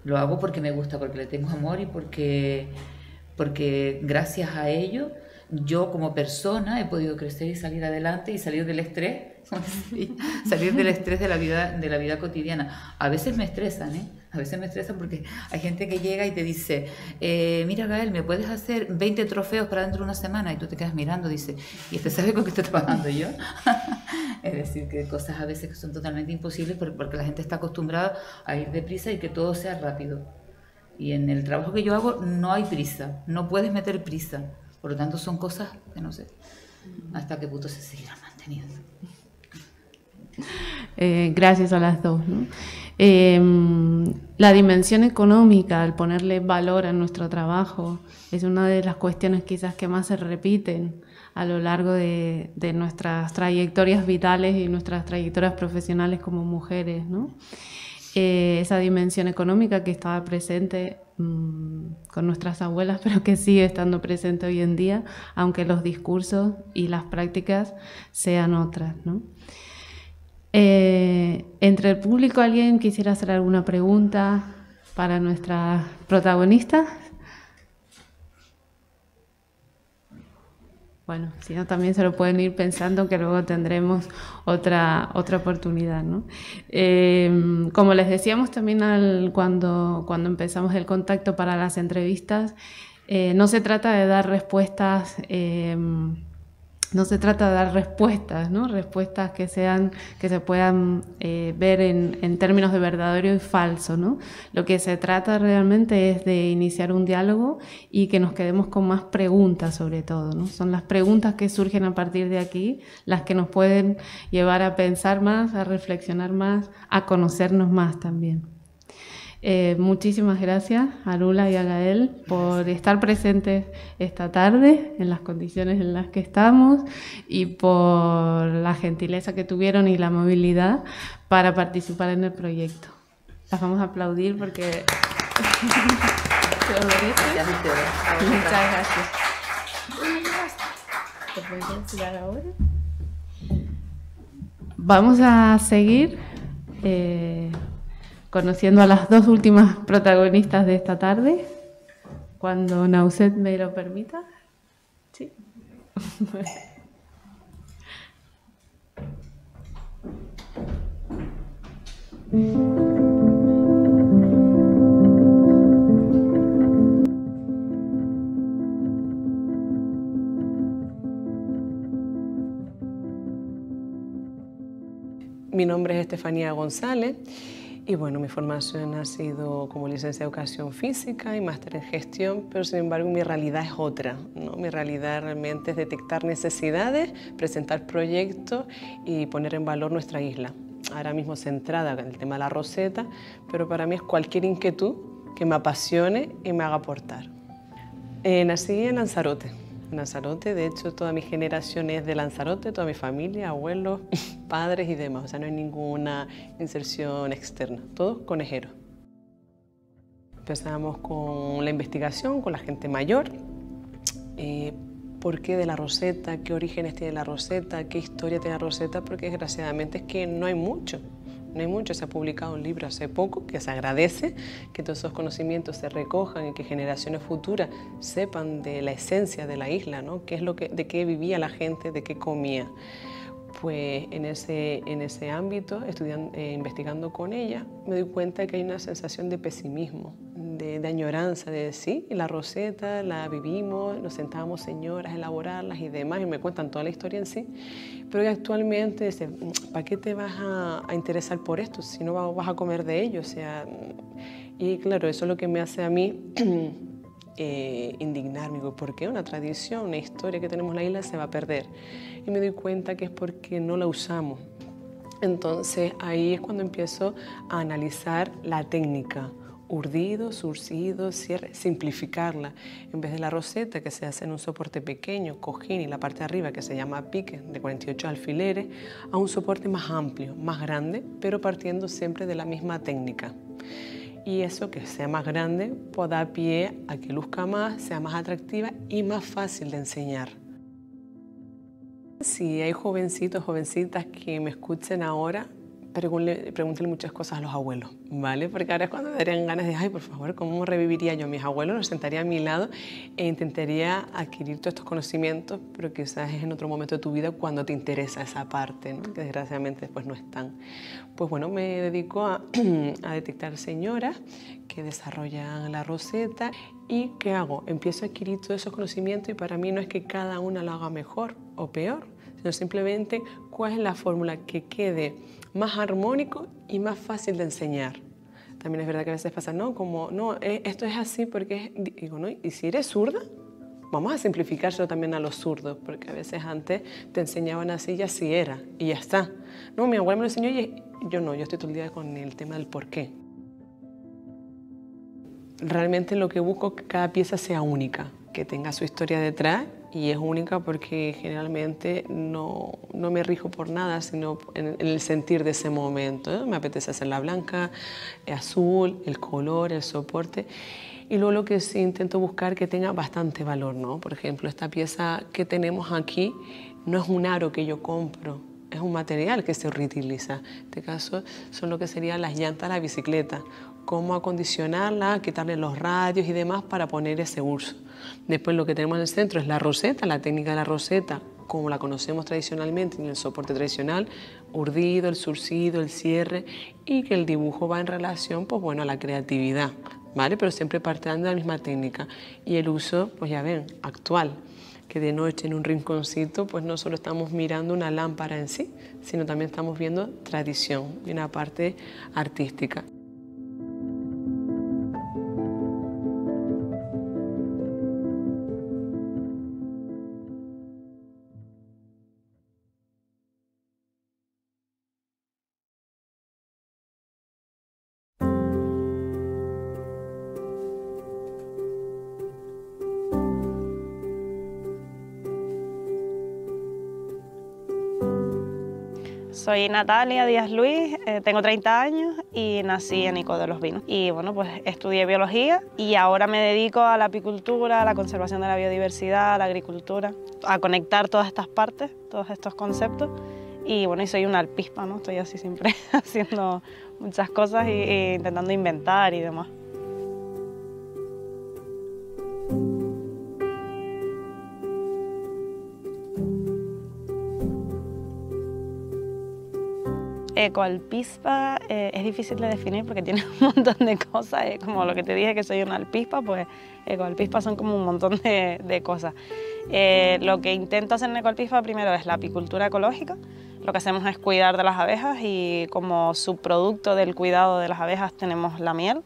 Lo hago porque me gusta, porque le tengo amor y porque gracias a ello yo como persona he podido crecer y salir adelante y salir del estrés, salir del estrés de la vida cotidiana. A veces me estresan, a veces me estresan porque hay gente que llega y te dice, mira Gael, ¿me puedes hacer 20 trofeos para dentro de una semana? Y tú te quedas mirando, dice, ¿y usted sabe con qué estoy trabajando yo? Es decir, que cosas a veces que son totalmente imposibles porque la gente está acostumbrada a ir deprisa y que todo sea rápido. Y en el trabajo que yo hago no hay prisa, no puedes meter prisa. Por lo tanto, son cosas que no sé hasta qué punto se seguirán manteniendo. Gracias a las dos, ¿no? La dimensión económica, el ponerle valor a nuestro trabajo, es una de las cuestiones quizás que más se repiten a lo largo de nuestras trayectorias vitales y nuestras trayectorias profesionales como mujeres, ¿no? Esa dimensión económica que estaba presente con nuestras abuelas, pero que sigue estando presente hoy en día, aunque los discursos y las prácticas sean otras, ¿no? Entre el público, ¿alguien quisiera hacer alguna pregunta para nuestra protagonista? Bueno, si no, también se lo pueden ir pensando, que luego tendremos otra oportunidad, ¿no? Como les decíamos también cuando empezamos el contacto para las entrevistas, no se trata de dar respuestas, ¿no? Respuestas que se puedan ver en términos de verdadero y falso, ¿no? Lo que se trata realmente es de iniciar un diálogo y que nos quedemos con más preguntas, sobre todo, ¿no? Son las preguntas que surgen a partir de aquí las que nos pueden llevar a pensar más, a reflexionar más, a conocernos más también. Muchísimas gracias a Lula y a Gael por estar presentes esta tarde en las condiciones en las que estamos y por la gentileza que tuvieron y la movilidad para participar en el proyecto. Las vamos a aplaudir porque se lo merecen. Muchas gracias. ¿Te puedes enseñar ahora? Vamos a seguir conociendo a las dos últimas protagonistas de esta tarde, cuando Nauset me lo permita. Sí. Mi nombre es Estefanía González. Y bueno, mi formación ha sido como licencia de Educación Física y máster en Gestión, pero sin embargo mi realidad es otra, ¿no? Mi realidad realmente es detectar necesidades, presentar proyectos y poner en valor nuestra isla. Ahora mismo centrada en el tema de la roseta, pero para mí es cualquier inquietud que me apasione y me haga aportar. Nací en Lanzarote. De hecho toda mi generación es de Lanzarote, toda mi familia, abuelos, padres y demás, o sea, no hay ninguna inserción externa, todos conejeros. Empezamos con la investigación, con la gente mayor, porqué de la roseta, qué orígenes tiene la roseta, qué historia tiene la roseta, porque desgraciadamente es que no hay mucho. No hay mucho, se ha publicado un libro hace poco que se agradece que todos esos conocimientos se recojan y que generaciones futuras sepan de la esencia de la isla, ¿no? ¿Qué es de qué vivía la gente, de qué comía? Pues en ese ámbito, investigando con ella, me doy cuenta de que hay una sensación de pesimismo, de añoranza, de sí, la roseta la vivimos, nos sentábamos señoras a elaborarlas y demás, y me cuentan toda la historia en sí, pero hoy actualmente dice, ¿para qué te vas a interesar por esto si no vas a comer de ello? O sea, y claro, eso es lo que me hace a mí indignarme, digo, ¿por qué una tradición, una historia que tenemos en la isla se va a perder? Y me doy cuenta que es porque no la usamos. Entonces ahí es cuando empiezo a analizar la técnica, urdido, surcido, cierre, simplificarla. En vez de la roseta que se hace en un soporte pequeño, cojín, y la parte de arriba que se llama pique, de 48 alfileres, a un soporte más amplio, más grande, pero partiendo siempre de la misma técnica. Y eso, que sea más grande, pues da pie a que luzca más, sea más atractiva y más fácil de enseñar. Si hay jovencitos, jovencitas que me escuchen ahora, pregúntenle muchas cosas a los abuelos, ¿vale? Porque ahora es cuando me darían ganas de, ay, por favor, ¿cómo reviviría yo a mis abuelos? Los sentaría a mi lado e intentaría adquirir todos estos conocimientos, pero quizás es en otro momento de tu vida cuando te interesa esa parte, ¿no? Que desgraciadamente después no están. Pues bueno, me dedico a detectar señoras que desarrollan la roseta y ¿qué hago? Empiezo a adquirir todos esos conocimientos y para mí no es que cada una lo haga mejor o peor, sino simplemente cuál es la fórmula que quede más armónico y más fácil de enseñar. También es verdad que a veces pasa, no, como, no, esto es así porque es, digo, ¿no? ¿Y si eres zurda? Vamos a simplificárselo también a los zurdos, porque a veces antes te enseñaban así y así era, y ya está. No, mi abuela me lo enseñó y yo no, yo estoy todo el día con el tema del por qué. Realmente lo que busco es que cada pieza sea única, que tenga su historia detrás y es única porque generalmente no me rijo por nada, sino en el sentir de ese momento, ¿eh? Me apetece hacerla blanca, azul, el color, el soporte. Y luego lo que sí intento buscar que tenga bastante valor, ¿no? Por ejemplo, esta pieza que tenemos aquí no es un aro que yo compro, es un material que se reutiliza. En este caso son lo que serían las llantas de la bicicleta, cómo acondicionarla, quitarle los radios y demás para poner ese uso. Después lo que tenemos en el centro es la roseta, la técnica de la roseta, como la conocemos tradicionalmente en el soporte tradicional, urdido, el surcido, el cierre, y que el dibujo va en relación, pues bueno, a la creatividad, ¿vale? Pero siempre partiendo de la misma técnica. Y el uso, pues ya ven, actual, que de noche en un rinconcito, pues no solo estamos mirando una lámpara en sí, sino también estamos viendo tradición y una parte artística. Soy Natalia Díaz Luis, tengo 30 años y nací en Ico de los Vinos. Y bueno, pues estudié biología y ahora me dedico a la apicultura, a la conservación de la biodiversidad, a la agricultura, a conectar todas estas partes, todos estos conceptos. Y bueno, y soy una alpispa, ¿no? Estoy así siempre haciendo muchas cosas e intentando inventar y demás. Ecoalpispa es difícil de definir porque tiene un montón de cosas, como lo que te dije que soy una alpispa, pues ecoalpispa son como un montón de cosas. Lo que intento hacer en ecoalpispa primero es la apicultura ecológica. Lo que hacemos es cuidar de las abejas y como subproducto del cuidado de las abejas tenemos la miel.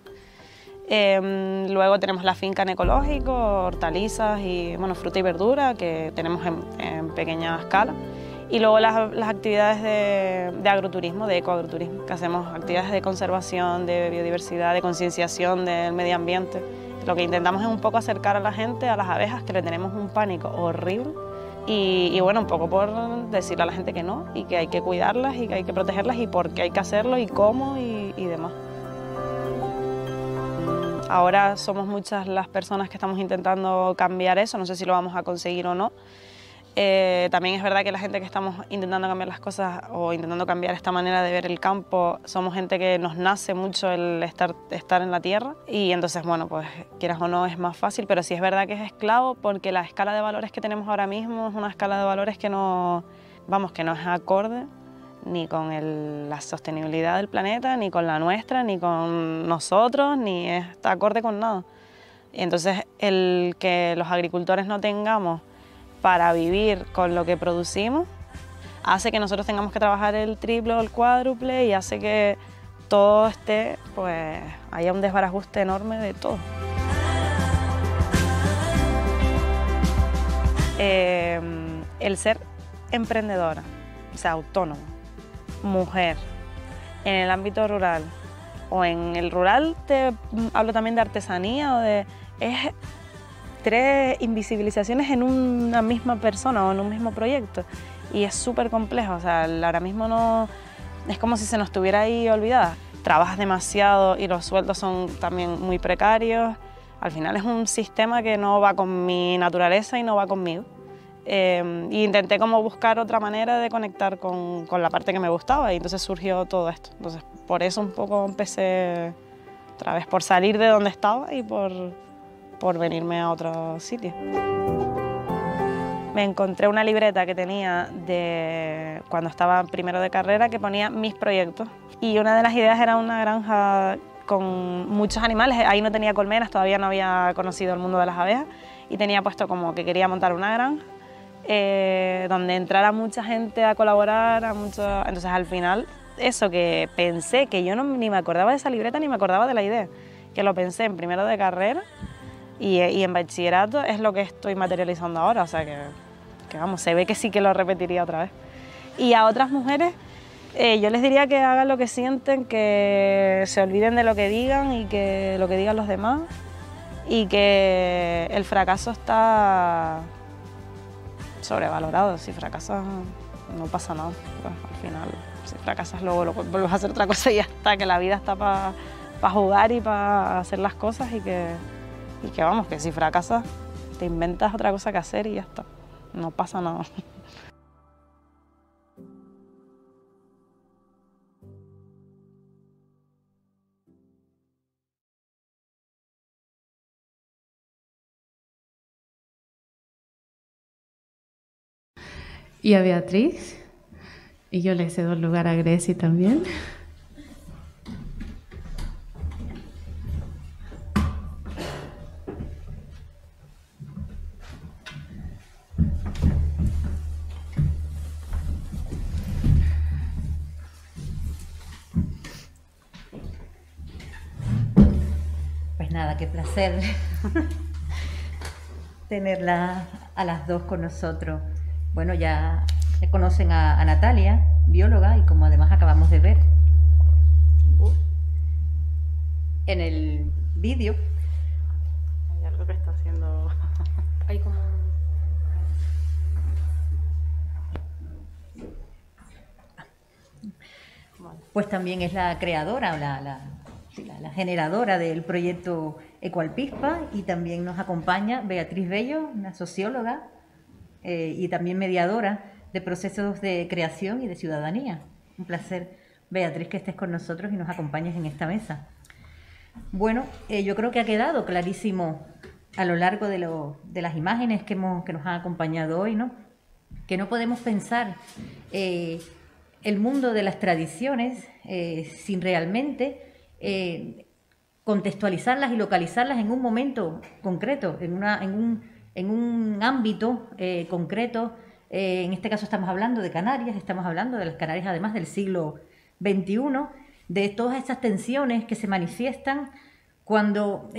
Luego tenemos la finca en ecológico, hortalizas y bueno, fruta y verdura que tenemos en pequeña escala. Y luego las actividades de agroturismo, de ecoagroturismo, que hacemos actividades de conservación, de biodiversidad, de concienciación del medio ambiente. Lo que intentamos es un poco acercar a la gente, a las abejas, que le tenemos un pánico horrible. Y bueno, un poco por decirle a la gente que no, y que hay que cuidarlas, y que hay que protegerlas, y por qué hay que hacerlo, y cómo, y demás. Ahora somos muchas las personas que estamos intentando cambiar eso, no sé si lo vamos a conseguir o no. También es verdad que la gente que estamos intentando cambiar las cosas o intentando cambiar esta manera de ver el campo, somos gente que nos nace mucho el estar en la tierra y entonces, bueno, pues quieras o no es más fácil, pero sí es verdad que es esclavo porque la escala de valores que tenemos ahora mismo es una escala de valores que no, vamos, que no es acorde ni con la sostenibilidad del planeta, ni con la nuestra, ni con nosotros, ni está acorde con nada. Y entonces el que los agricultores no tengamos para vivir con lo que producimos hace que nosotros tengamos que trabajar el triple o el cuádruple y hace que todo esté, pues haya un desbarajuste enorme de todo. El ser emprendedora, o sea, autónoma, mujer, en el ámbito rural o en el rural, te hablo también de artesanía o de... es 3 invisibilizaciones en una misma persona o en un mismo proyecto y es súper complejo, o sea, ahora mismo no... es como si se nos estuviera ahí olvidada. Trabajas demasiado y los sueldos son también muy precarios. Al final es un sistema que no va con mi naturaleza y no va conmigo. Y intenté como buscar otra manera de conectar con la parte que me gustaba y entonces surgió todo esto. Entonces por eso un poco empecé otra vez, por salir de donde estaba y por venirme a otro sitio. Me encontré una libreta que tenía de cuando estaba primero de carrera que ponía mis proyectos y una de las ideas era una granja con muchos animales. Ahí no tenía colmenas, todavía no había conocido el mundo de las abejas y tenía puesto como que quería montar una granja donde entrara mucha gente a colaborar, entonces al final eso que pensé, que yo ni me acordaba de esa libreta ni me acordaba de la idea, que lo pensé en primero de carrera y en bachillerato es lo que estoy materializando ahora, o sea que vamos, se ve que sí que lo repetiría otra vez. Y a otras mujeres yo les diría que hagan lo que sienten, que se olviden de lo que digan y que lo que digan los demás y que el fracaso está sobrevalorado. Si fracasas no pasa nada, pues, al final si fracasas luego vuelves a hacer otra cosa y ya está, que la vida está para jugar y para hacer las cosas y que vamos, que si fracasas te inventas otra cosa que hacer y ya está, no pasa nada. Y a Beatriz, y yo le cedo el lugar a Grecia también. Pues nada, qué placer tenerla a las dos con nosotros. Bueno, ya conocen a Natalia, bióloga, y como además acabamos de ver en el vídeo. Hay algo que está haciendo... Hay como... Pues también es la creadora, la generadora del proyecto Ecoalpispa, y también nos acompaña Beatriz Bello, una socióloga y también mediadora de procesos de creación y de ciudadanía. Un placer, Beatriz, que estés con nosotros y nos acompañes en esta mesa. Bueno, yo creo que ha quedado clarísimo a lo largo de las imágenes que nos han acompañado hoy, ¿no? Que no podemos pensar el mundo de las tradiciones sin realmente contextualizarlas y localizarlas en un momento concreto, en un ámbito concreto. En este caso estamos hablando de Canarias, estamos hablando de las Canarias además del siglo XXI, de todas esas tensiones que se manifiestan cuando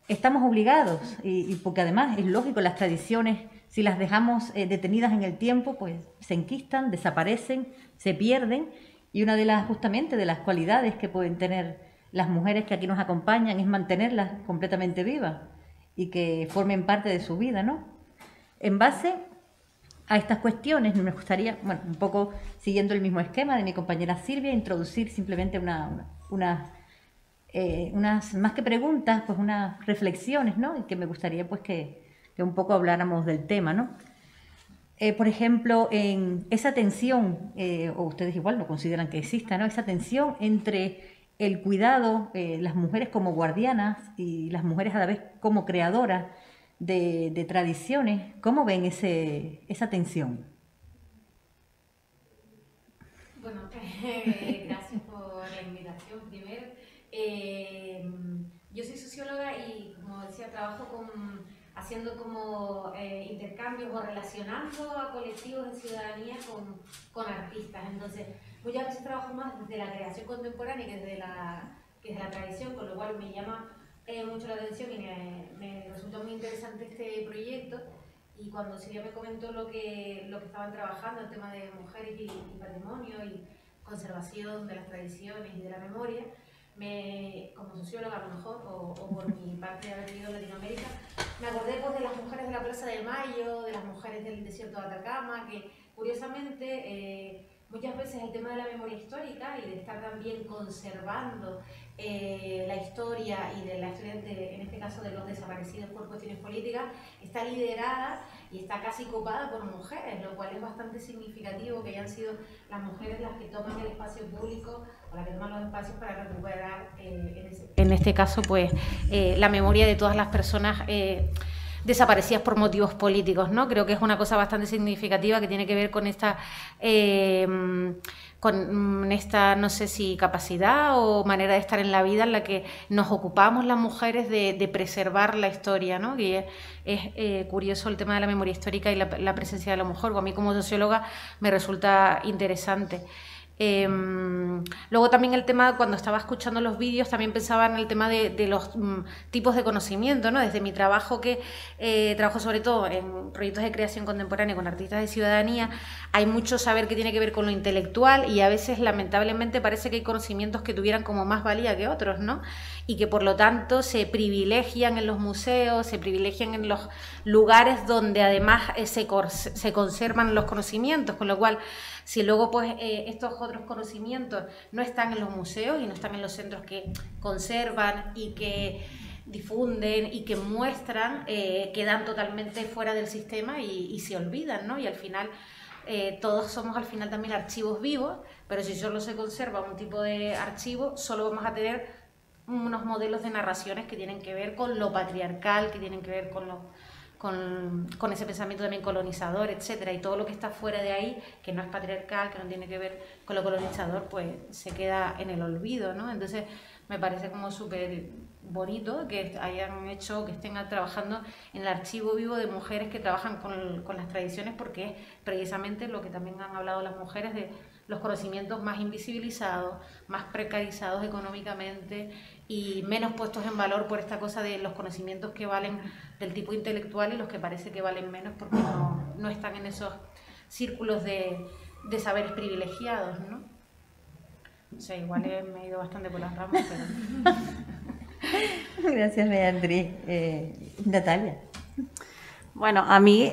estamos obligados, y porque además es lógico, las tradiciones, si las dejamos detenidas en el tiempo, pues se enquistan, desaparecen, se pierden, y una de las, justamente, de las cualidades que pueden tener las mujeres que aquí nos acompañan es mantenerlas completamente vivas y que formen parte de su vida, ¿no? En base a estas cuestiones me gustaría, bueno, un poco siguiendo el mismo esquema de mi compañera Silvia, introducir simplemente unas unas, más que preguntas, pues unas reflexiones, ¿no? Y que me gustaría pues que un poco habláramos del tema, ¿no? Por ejemplo, en esa tensión, o ustedes igual lo consideran que exista, ¿no? Esa tensión entre el cuidado, las mujeres como guardianas y las mujeres a la vez como creadoras de tradiciones. ¿Cómo ven esa tensión? Bueno, gracias por la invitación primero. Yo soy socióloga y, como decía, trabajo haciendo como intercambios o relacionando a colectivos de ciudadanía con artistas. Entonces, muchas veces trabajo más desde la creación contemporánea que desde la tradición, con lo cual me llama mucho la atención y me resultó muy interesante este proyecto. Y cuando Silvia me comentó lo que estaban trabajando, el tema de mujeres y patrimonio y conservación de las tradiciones y de la memoria, como socióloga a lo mejor, o por mi parte de haber vivido en Latinoamérica, me acordé pues, de las mujeres de la Plaza de Mayo, de las mujeres del desierto de Atacama, que curiosamente muchas veces el tema de la memoria histórica y de estar también conservando la historia y de la historia, en este caso de los desaparecidos por cuestiones políticas, está liderada y está casi copada por mujeres, lo cual es bastante significativo que hayan sido las mujeres las que toman el espacio público o las que toman los espacios para recuperar, en este caso, pues la memoria de todas las personas desaparecidas por motivos políticos, ¿no? Creo que es una cosa bastante significativa que tiene que ver con esta no sé si capacidad o manera de estar en la vida en la que nos ocupamos las mujeres de preservar la historia, ¿no? Y es curioso el tema de la memoria histórica y la presencia de la mujer. A mí como socióloga me resulta interesante. Luego también el tema, cuando estaba escuchando los vídeos, también pensaba en el tema de los tipos de conocimiento, ¿no? Desde mi trabajo, que trabajo sobre todo en proyectos de creación contemporánea con artistas de ciudadanía, hay mucho saber que tiene que ver con lo intelectual y a veces lamentablemente parece que hay conocimientos que tuvieran como más valía que otros, ¿no? Y que por lo tanto se privilegian en los museos, se privilegian en los lugares donde además se conservan los conocimientos, con lo cual si luego pues estos otros conocimientos no están en los museos y no están en los centros que conservan y que difunden y que muestran, quedan totalmente fuera del sistema y se olvidan, ¿no? Y al final todos somos al final también archivos vivos, pero si solo se conserva un tipo de archivo, solo vamos a tener unos modelos de narraciones que tienen que ver con lo patriarcal, que tienen que ver con ese pensamiento también colonizador, etcétera, y todo lo que está fuera de ahí, que no es patriarcal, que no tiene que ver con lo colonizador, pues se queda en el olvido, ¿no? Entonces me parece como súper bonito que hayan hecho, que estén trabajando en el archivo vivo de mujeres que trabajan con las tradiciones, porque es precisamente lo que también han hablado las mujeres de los conocimientos más invisibilizados, más precarizados económicamente y menos puestos en valor por esta cosa de los conocimientos que valen del tipo intelectual y los que parece que valen menos porque no están en esos círculos de saberes privilegiados, ¿no? O sea, igual me he ido bastante por las ramas, pero... Gracias, Beatriz. Natalia. Bueno, a mí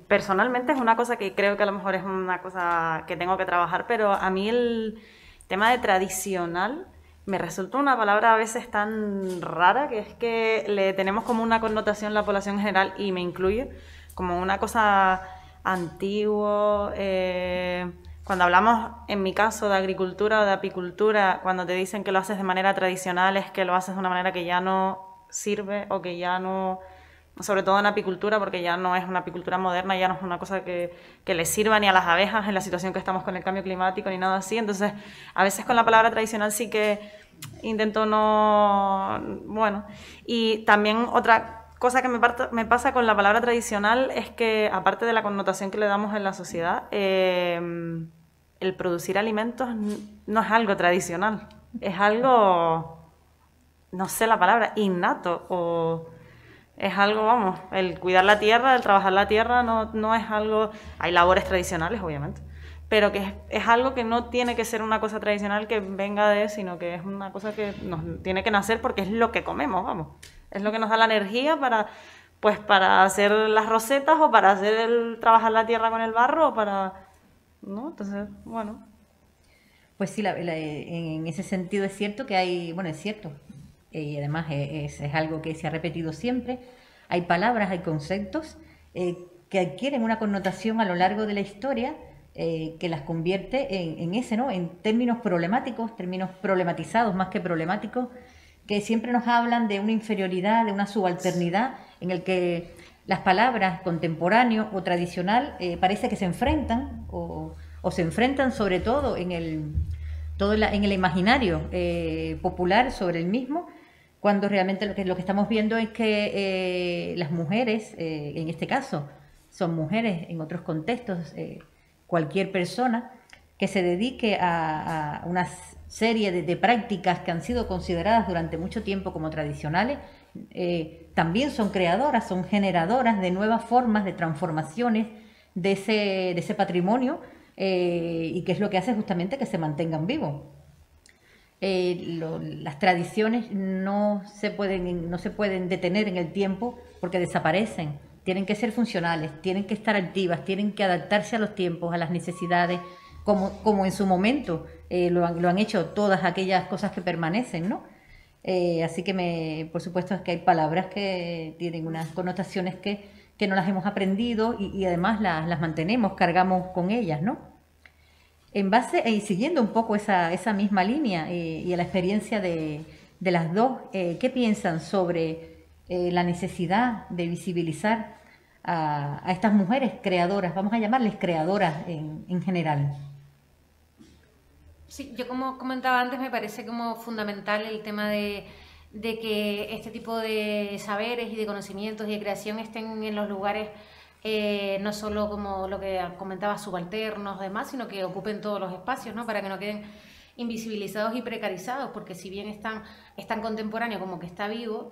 personalmente es una cosa que creo que a lo mejor es una cosa que tengo que trabajar, pero a mí el tema de tradicional me resulta una palabra a veces tan rara, que es que le tenemos como una connotación la población en general, y me incluye, como una cosa antigua. Cuando hablamos, en mi caso, de agricultura o de apicultura, cuando te dicen que lo haces de manera tradicional, es que lo haces de una manera que ya no sirve o que ya no... Sobre todo en apicultura, porque ya no es una apicultura moderna, ya no es una cosa que le sirva ni a las abejas en la situación que estamos con el cambio climático ni nada así. Entonces, a veces con la palabra tradicional sí que intento no... Bueno, y también otra cosa que me pasa con la palabra tradicional es que, aparte de la connotación que le damos en la sociedad, el producir alimentos no es algo tradicional, es algo, no sé la palabra, innato, o es algo, vamos, el cuidar la tierra, el trabajar la tierra no es algo... Hay labores tradicionales, obviamente, pero que es algo que no tiene que ser una cosa tradicional que venga de, sino que es una cosa que nos tiene que nacer porque es lo que comemos, vamos. Es lo que nos da la energía para hacer las rosetas o para trabajar la tierra con el barro o para... ¿no? Entonces, bueno. Pues sí, en ese sentido es cierto que hay, bueno, es cierto, y además es algo que se ha repetido siempre, hay palabras, hay conceptos que adquieren una connotación a lo largo de la historia que las convierte en ese, ¿no? En términos problemáticos, términos problematizados más que problemáticos, que siempre nos hablan de una inferioridad, de una subalternidad, en el que las palabras contemporáneo o tradicional parece que se enfrentan o se enfrentan sobre todo en el imaginario popular sobre el mismo, cuando realmente lo que estamos viendo es que las mujeres, en este caso, son mujeres en otros contextos, cualquier persona que se dedique a una serie de prácticas que han sido consideradas durante mucho tiempo como tradicionales, también son creadoras, son generadoras de nuevas formas, de transformaciones de ese patrimonio, y que es lo que hace justamente que se mantengan vivos. Las tradiciones no se pueden detener en el tiempo porque desaparecen. Tienen que ser funcionales, tienen que estar activas, tienen que adaptarse a los tiempos, a las necesidades, como en su momento lo han hecho todas aquellas cosas que permanecen, ¿no? Así que por supuesto es que hay palabras que tienen unas connotaciones que no las hemos aprendido y además las mantenemos, cargamos con ellas, ¿no? En base y siguiendo un poco esa misma línea y a la experiencia de las dos, ¿qué piensan sobre la necesidad de visibilizar a estas mujeres creadoras? Vamos a llamarles creadoras en general. Sí, yo como comentaba antes, me parece como fundamental el tema de que este tipo de saberes y de conocimientos y de creación estén en los lugares, no solo como lo que comentaba, subalternos, demás, sino que ocupen todos los espacios, ¿no? Para que no queden invisibilizados y precarizados, porque si bien es tan contemporáneo como que está vivo,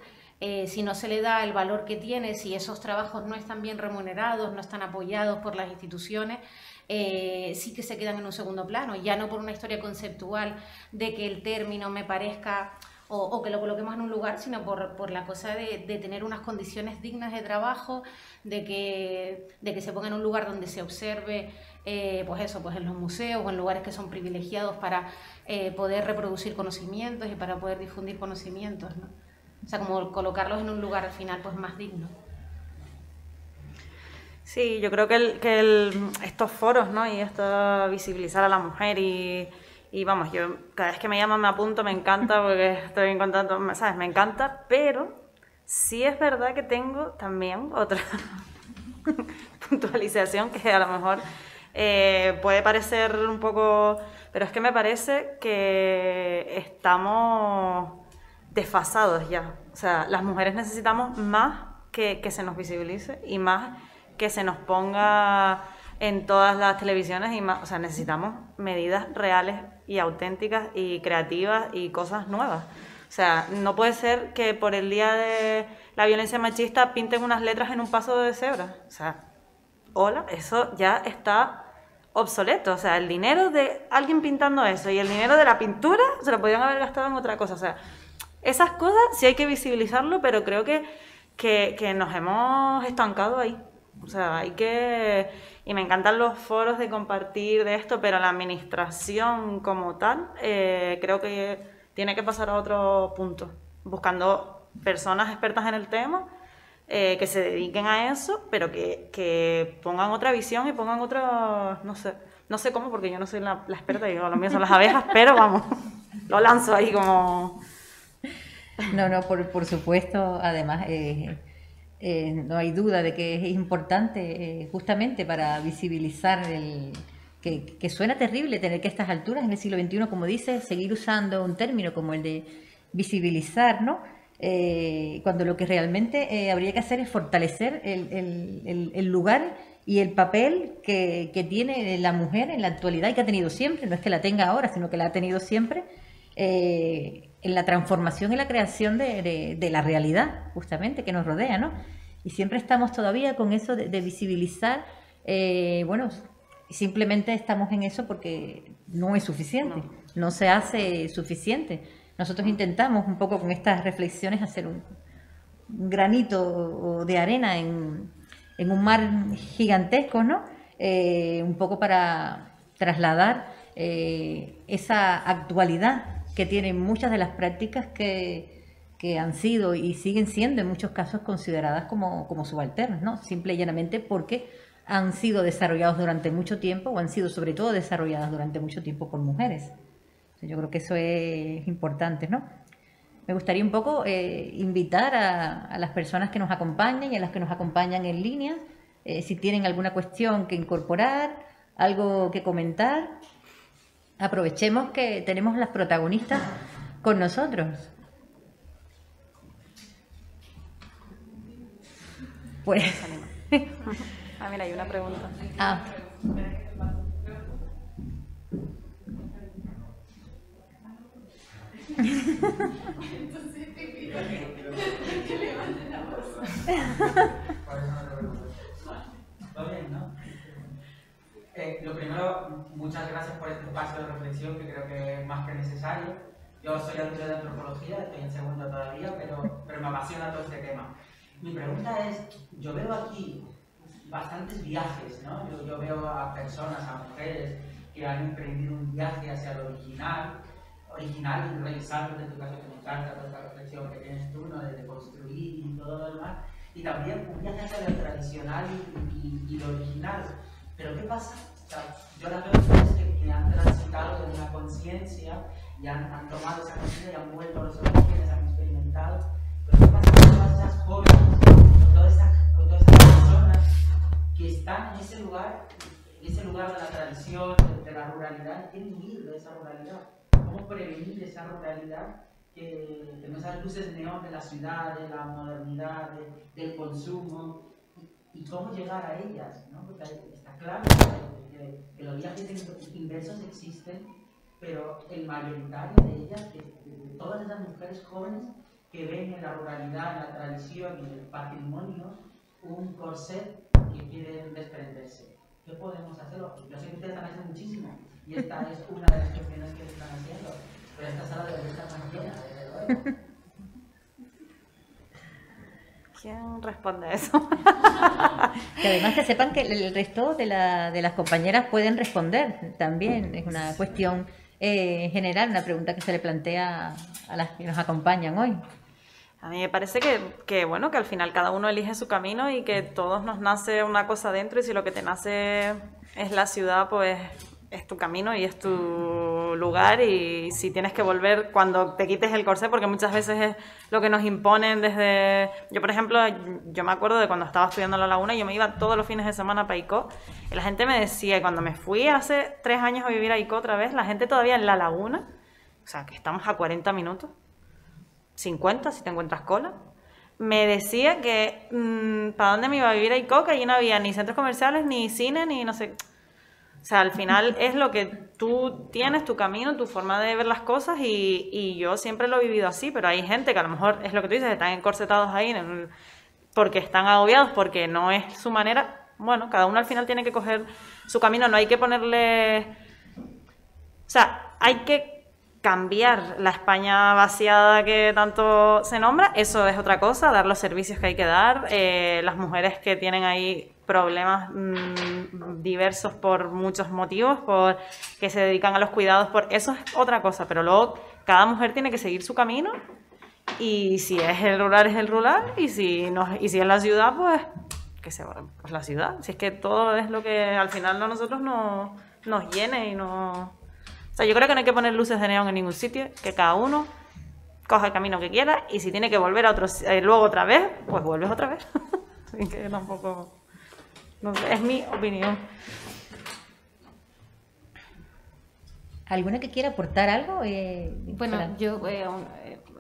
si no se le da el valor que tiene, si esos trabajos no están bien remunerados, no están apoyados por las instituciones, sí que se quedan en un segundo plano, ya no por una historia conceptual de que el término me parezca o que lo coloquemos en un lugar, sino por la cosa de tener unas condiciones dignas de trabajo, de que se ponga en un lugar donde se observe, pues en los museos o en lugares que son privilegiados para poder reproducir conocimientos y para poder difundir conocimientos, ¿no? O sea, como colocarlos en un lugar al final pues más digno. Sí, yo creo que estos foros, ¿no? Y esto visibilizar a la mujer y vamos, yo cada vez que me llaman me apunto, me encanta porque estoy en contacto, ¿sabes? Me encanta, pero sí es verdad que tengo también otra puntualización que a lo mejor puede parecer un poco, pero es que me parece que estamos desfasados ya. O sea, las mujeres necesitamos más que se nos visibilice y más que se nos ponga en todas las televisiones y más, o sea, necesitamos medidas reales y auténticas y creativas y cosas nuevas. O sea, no puede ser que por el día de la violencia machista pinten unas letras en un paso de cebra. O sea, hola, eso ya está obsoleto. O sea, el dinero de alguien pintando eso y el dinero de la pintura se lo podrían haber gastado en otra cosa. O sea, esas cosas sí hay que visibilizarlo, pero creo que nos hemos estancado ahí. O sea, hay que... Y me encantan los foros de compartir de esto, pero la administración como tal creo que tiene que pasar a otro punto, buscando personas expertas en el tema que se dediquen a eso, pero que pongan otra visión y pongan otra... No sé cómo, porque yo no soy la experta, yo lo mío son las abejas, pero vamos, lo lanzo ahí como... No, por supuesto, además... no hay duda de que es importante justamente para visibilizar que suena terrible tener que a estas alturas en el siglo XXI, como dices, seguir usando un término como el de visibilizar, ¿no? Cuando lo que realmente habría que hacer es fortalecer el lugar y el papel que tiene la mujer en la actualidad y que ha tenido siempre, no es que la tenga ahora, sino que la ha tenido siempre, en la transformación y la creación de la realidad, justamente, que nos rodea, ¿no? Y siempre estamos todavía con eso de visibilizar, bueno, simplemente estamos en eso porque no es suficiente, no se hace suficiente. Nosotros intentamos un poco con estas reflexiones hacer un granito de arena en un mar gigantesco, ¿no? Un poco para trasladar esa actualidad que tienen muchas de las prácticas que han sido y siguen siendo en muchos casos consideradas como subalternas, ¿no? Simple y llanamente porque han sido desarrollados durante mucho tiempo o han sido sobre todo desarrolladas durante mucho tiempo por mujeres. Yo creo que eso es importante, ¿no? Me gustaría un poco invitar a las personas que nos acompañan y a las que nos acompañan en línea, si tienen alguna cuestión que incorporar, algo que comentar. Aprovechemos que tenemos las protagonistas con nosotros. Pues... mira, hay una pregunta. ¿Todo bien, no? Lo primero, muchas gracias por este espacio de reflexión que creo que es más que necesario. Yo soy alumno de antropología, estoy en segundo todavía, pero me apasiona todo este tema. Mi pregunta es, yo veo aquí bastantes viajes, ¿no? Yo veo a personas, a mujeres que han emprendido un viaje hacia lo original y revisando desde tu caso que me encanta toda esta reflexión que tienes tú, ¿no? De construir y todo lo demás, y también un viaje hacia lo tradicional y lo original. Pero ¿qué pasa? O sea, yo las veo mujeres que han transitado de una conciencia y han tomado esa conciencia y han vuelto a los orígenes, han experimentado. Pero ¿qué pasa con todas esas jóvenes, con todas esas personas que están en ese lugar de la tradición, de la ruralidad, y quieren huir de esa ruralidad? ¿Cómo prevenir esa ruralidad que no esas luces neón de la ciudad, de la modernidad, del consumo? ¿Y cómo llegar a ellas? ¿No? Porque está claro que los viajes inversos existen, pero el mayoritario de ellas, de todas esas mujeres jóvenes que ven en la ruralidad, en la tradición y en el patrimonio un corset que quieren desprenderse. ¿Qué podemos hacer? Yo sé que ustedes están haciendo muchísimo y esta es una de las cuestiones que están haciendo, pero esta sala debe estar más llena, desde luego. ¿Quién responde a eso? Que además que sepan que el resto de las compañeras pueden responder también. Es una cuestión general, una pregunta que se le plantea a las que nos acompañan hoy. A mí me parece que bueno, que al final cada uno elige su camino y que todos nos nace una cosa dentro, y si lo que te nace es la ciudad, pues es tu camino y es tu lugar, y si tienes que volver cuando te quites el corsé, porque muchas veces es lo que nos imponen desde... Yo, por ejemplo, yo me acuerdo de cuando estaba estudiando en La Laguna, yo me iba todos los fines de semana para Icó, y la gente me decía, cuando me fui hace 3 años a vivir a Icó otra vez, la gente todavía en La Laguna, o sea, que estamos a 40 minutos, 50 si te encuentras cola, me decía que para dónde me iba a vivir a Icó, que allí no había ni centros comerciales, ni cine, ni no sé. O sea, al final es lo que tú tienes, tu camino, tu forma de ver las cosas, y yo siempre lo he vivido así, pero hay gente que a lo mejor es lo que tú dices, están encorsetados ahí porque están agobiados, porque no es su manera. Bueno, cada uno al final tiene que coger su camino, no hay que ponerle... O sea, hay que cambiar la España vaciada que tanto se nombra, eso es otra cosa, dar los servicios que hay que dar, las mujeres que tienen ahí problemas diversos por muchos motivos, por que se dedican a los cuidados, por eso es otra cosa, pero luego cada mujer tiene que seguir su camino, y si es el rural, y si es la ciudad, pues que se va, pues la ciudad, si es que todo es lo que al final a nosotros nos llene y no... O sea, yo creo que no hay que poner luces de neón en ningún sitio, que cada uno coja el camino que quiera, y si tiene que volver a luego otra vez, pues vuelves otra vez. Así que tampoco... No sé, es mi opinión. ¿Alguna que quiera aportar algo? Bueno, yo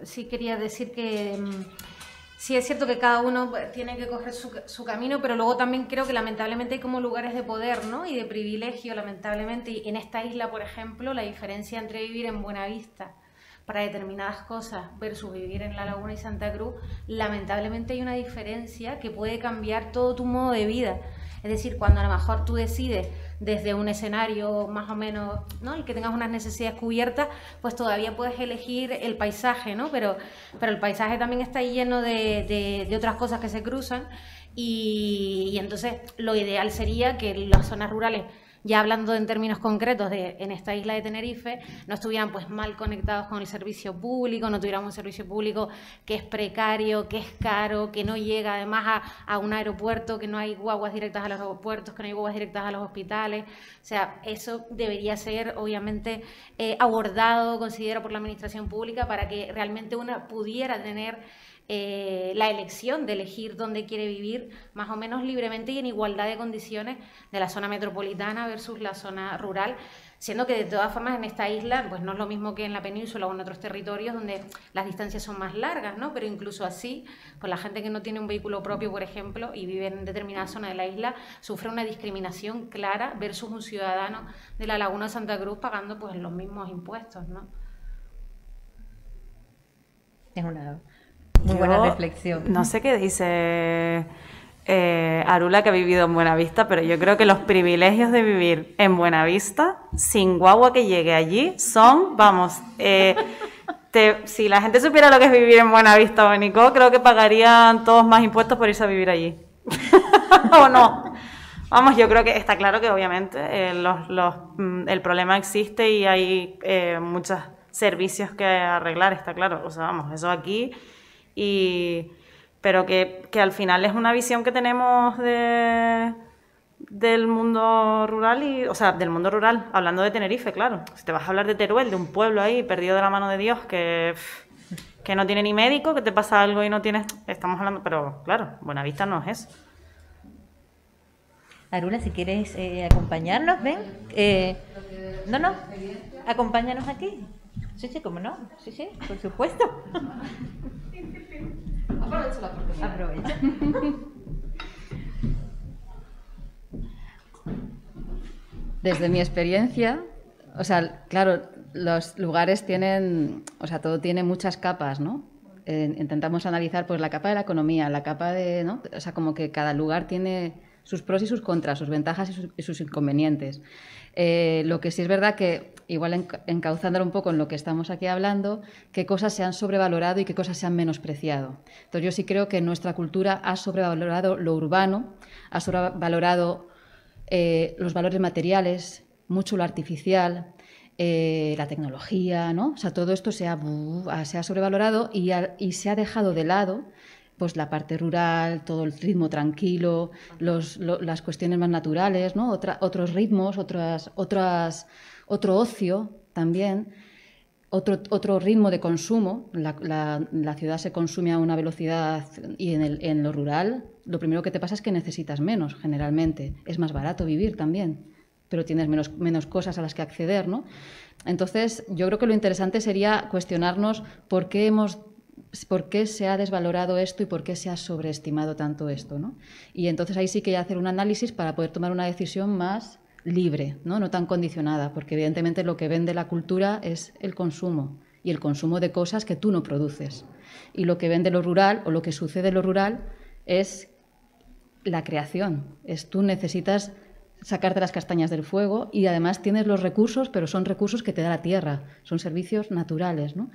sí quería decir que sí es cierto que cada uno tiene que coger su camino, pero luego también creo que lamentablemente hay como lugares de poder, ¿no? Y de privilegio, lamentablemente. Y en esta isla, por ejemplo, la diferencia entre vivir en Buenavista para determinadas cosas versus vivir en La Laguna y Santa Cruz, lamentablemente hay una diferencia que puede cambiar todo tu modo de vida. Es decir, cuando a lo mejor tú decides desde un escenario más o menos, ¿no?, el que tengas unas necesidades cubiertas, pues todavía puedes elegir el paisaje, ¿no? Pero el paisaje también está lleno de otras cosas que se cruzan, y entonces lo ideal sería que las zonas rurales ya hablando en términos concretos en esta isla de Tenerife, no estuvieran pues mal conectados con el servicio público, no tuviéramos un servicio público que es precario, que es caro, que no llega además a un aeropuerto, que no hay guaguas directas a los aeropuertos, que no hay guaguas directas a los hospitales. O sea, eso debería ser obviamente abordado, considerado por la administración pública para que realmente una pudiera tener la elección de elegir dónde quiere vivir más o menos libremente y en igualdad de condiciones de la zona metropolitana versus la zona rural, siendo que de todas formas en esta isla pues no es lo mismo que en la península o en otros territorios donde las distancias son más largas, ¿no? Pero incluso así, pues la gente que no tiene un vehículo propio, por ejemplo, y vive en determinada zona de la isla, sufre una discriminación clara versus un ciudadano de la Laguna de Santa Cruz pagando pues los mismos impuestos, ¿no? Es una muy buena reflexión. No sé qué dice Arula, que ha vivido en Buenavista, pero yo creo que los privilegios de vivir en Buenavista, sin guagua que llegue allí, son, vamos, si la gente supiera lo que es vivir en Buenavista o en Icó, creo que pagarían todos más impuestos por irse a vivir allí. ¿O no? Vamos, yo creo que está claro que obviamente el problema existe y hay muchos servicios que arreglar, está claro. O sea, vamos, eso aquí... pero que al final es una visión que tenemos del mundo rural, o sea, del mundo rural, hablando de Tenerife, claro. Si te vas a hablar de Teruel, de un pueblo ahí perdido de la mano de Dios, que no tiene ni médico, que te pasa algo y no tienes... Estamos hablando, pero claro, Buenavista no es eso. Arula, si quieres acompañarnos, ven. No, acompáñanos aquí. Sí, cómo no. Sí, por supuesto. Aprovecha la oportunidad. Aprovecha. Desde mi experiencia, o sea, claro, los lugares tienen, o sea, todo tiene muchas capas, ¿no? Intentamos analizar pues la capa de la economía, la capa de, ¿no? O sea, como que cada lugar tiene sus pros y sus contras, sus ventajas y sus inconvenientes. Lo que sí es verdad que, igual encauzándolo un poco en lo que estamos aquí hablando, qué cosas se han sobrevalorado y qué cosas se han menospreciado. Entonces yo sí creo que nuestra cultura ha sobrevalorado lo urbano, ha sobrevalorado los valores materiales, mucho lo artificial, la tecnología, ¿no? O sea, todo esto se ha sobrevalorado y se ha dejado de lado pues la parte rural, todo el ritmo tranquilo, las cuestiones más naturales, ¿no? Otros ritmos, otro ocio también, otro ritmo de consumo. La ciudad se consume a una velocidad y en lo rural lo primero que te pasa es que necesitas menos, generalmente. Es más barato vivir también, pero tienes menos cosas a las que acceder, ¿no? Entonces, yo creo que lo interesante sería cuestionarnos por qué se ha desvalorado esto y por qué se ha sobreestimado tanto esto, ¿no? Y entonces ahí sí que hay que hacer un análisis para poder tomar una decisión más libre, no tan condicionada, porque evidentemente lo que vende la cultura es el consumo y el consumo de cosas que tú no produces. Y lo que vende lo rural o lo que sucede en lo rural es la creación. Tú necesitas sacarte las castañas del fuego y además tienes los recursos, pero son recursos que te da la tierra, son servicios naturales, ¿no?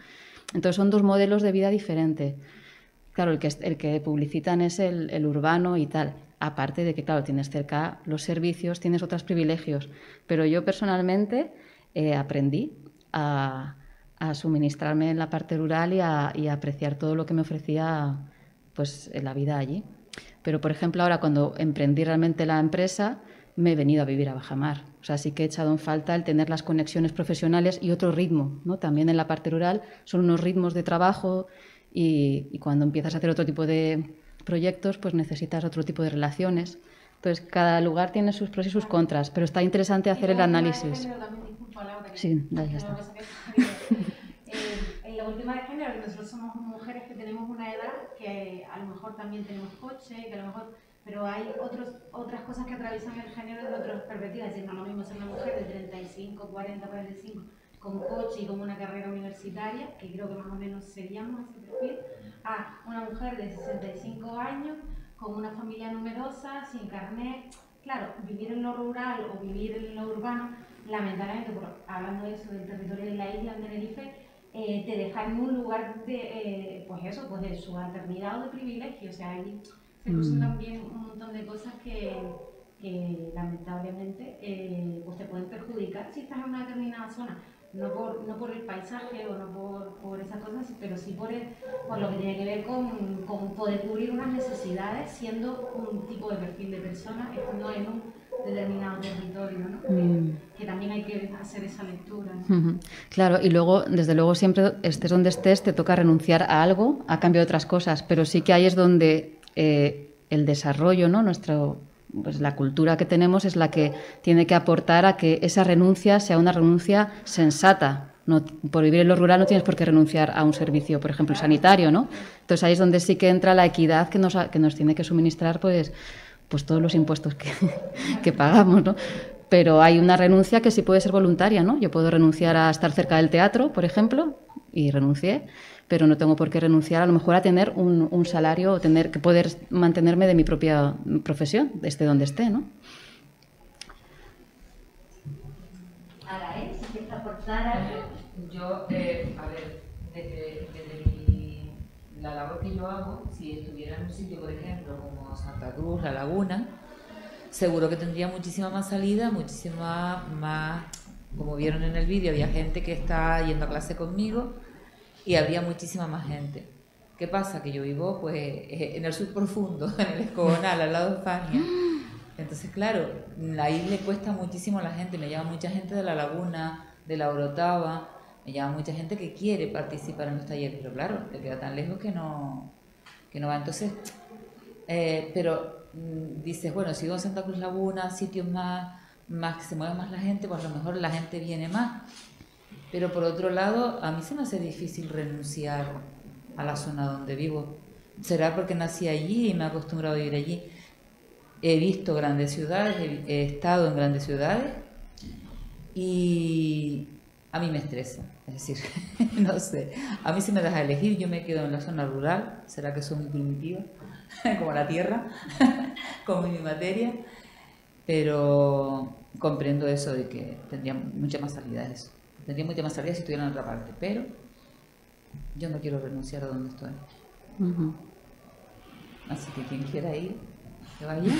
Entonces son dos modelos de vida diferentes. Claro, el que publicitan es el urbano y tal. Aparte de que, claro, tienes cerca los servicios, tienes otros privilegios. Pero yo personalmente aprendí a suministrarme en la parte rural y a apreciar todo lo que me ofrecía pues, la vida allí. Pero, por ejemplo, ahora cuando emprendí realmente la empresa, me he venido a vivir a bajamar. O sea, sí que he echado en falta el tener las conexiones profesionales y otro ritmo, ¿no? También en la parte rural son unos ritmos de trabajo y cuando empiezas a hacer otro tipo de proyectos, pues necesitas otro tipo de relaciones. Entonces, cada lugar tiene sus pros y sus contras, pero está interesante hacer el análisis. Sí, ya está. En la última de género, que nosotros somos mujeres que tenemos una edad que a lo mejor también tenemos coche, que a lo mejor... Pero hay otras cosas que atraviesan el género de otras perspectivas. Es decir, no es lo mismo ser una mujer de 35, 40, 45 con coche y con una carrera universitaria, que creo que más o menos seríamos ese perfil, a una mujer de 65 años con una familia numerosa, sin carnet. Claro, vivir en lo rural o vivir en lo urbano, lamentablemente, hablando de eso, del territorio de la isla de Tenerife, te deja en un lugar de, de subalternidad o de privilegio. O sea, ahí se cruzan también un montón de cosas que que lamentablemente pues te pueden perjudicar si estás en una determinada zona. No por el paisaje o no por esas cosas, pero sí por lo que tiene que ver con poder cubrir unas necesidades siendo un tipo de perfil de persona, estando en un determinado territorio, ¿no? Que también hay que hacer esa lectura. Claro, y luego, desde luego, siempre estés donde estés, te toca renunciar a algo a cambio de otras cosas, pero sí que ahí es donde el desarrollo, ¿no? Pues la cultura que tenemos es la que tiene que aportar a que esa renuncia sea una renuncia sensata. No, por vivir en lo rural no tienes por qué renunciar a un servicio, por ejemplo, sanitario, ¿no? Entonces ahí es donde sí que entra la equidad que nos tiene que suministrar pues todos los impuestos que pagamos, ¿no? Pero hay una renuncia que sí puede ser voluntaria, ¿no? Yo puedo renunciar a estar cerca del teatro, por ejemplo, y renuncié, pero no tengo por qué renunciar a lo mejor a tener un salario o tener que poder mantenerme de mi propia profesión, esté donde esté, ¿no? Arael, si quieres aportar algo. Yo, a ver, desde la labor que yo hago, si estuviera en un sitio, por ejemplo, como Santa Cruz, La Laguna, seguro que tendría muchísima más salida, muchísima más, como vieron en el vídeo, había gente que está yendo a clase conmigo y habría muchísima más gente. ¿Qué pasa? Que yo vivo pues en el sur profundo, en el Escogonal, al lado de Fania. Entonces, claro, ahí le cuesta muchísimo a la gente. Me llama mucha gente de La Laguna, de La Orotava, me llama mucha gente que quiere participar en los talleres, pero claro, le queda tan lejos que no va. Entonces, pero dices, bueno, si vivo en Santa Cruz Laguna, sitios más que se mueve más la gente, pues a lo mejor la gente viene más. Pero por otro lado, a mí se me hace difícil renunciar a la zona donde vivo. Será porque nací allí y me he acostumbrado a vivir allí. He visto grandes ciudades, he estado en grandes ciudades y a mí me estresa. Es decir, no sé, a mí si me das a elegir, yo me quedo en la zona rural. Será que soy muy primitiva, como la tierra, como mi materia, pero comprendo eso de que tendría mucha más salida eso. Tendría mucha más salida si estuviera en otra parte, pero yo no quiero renunciar a donde estoy. Así que quien quiera ir, que vaya.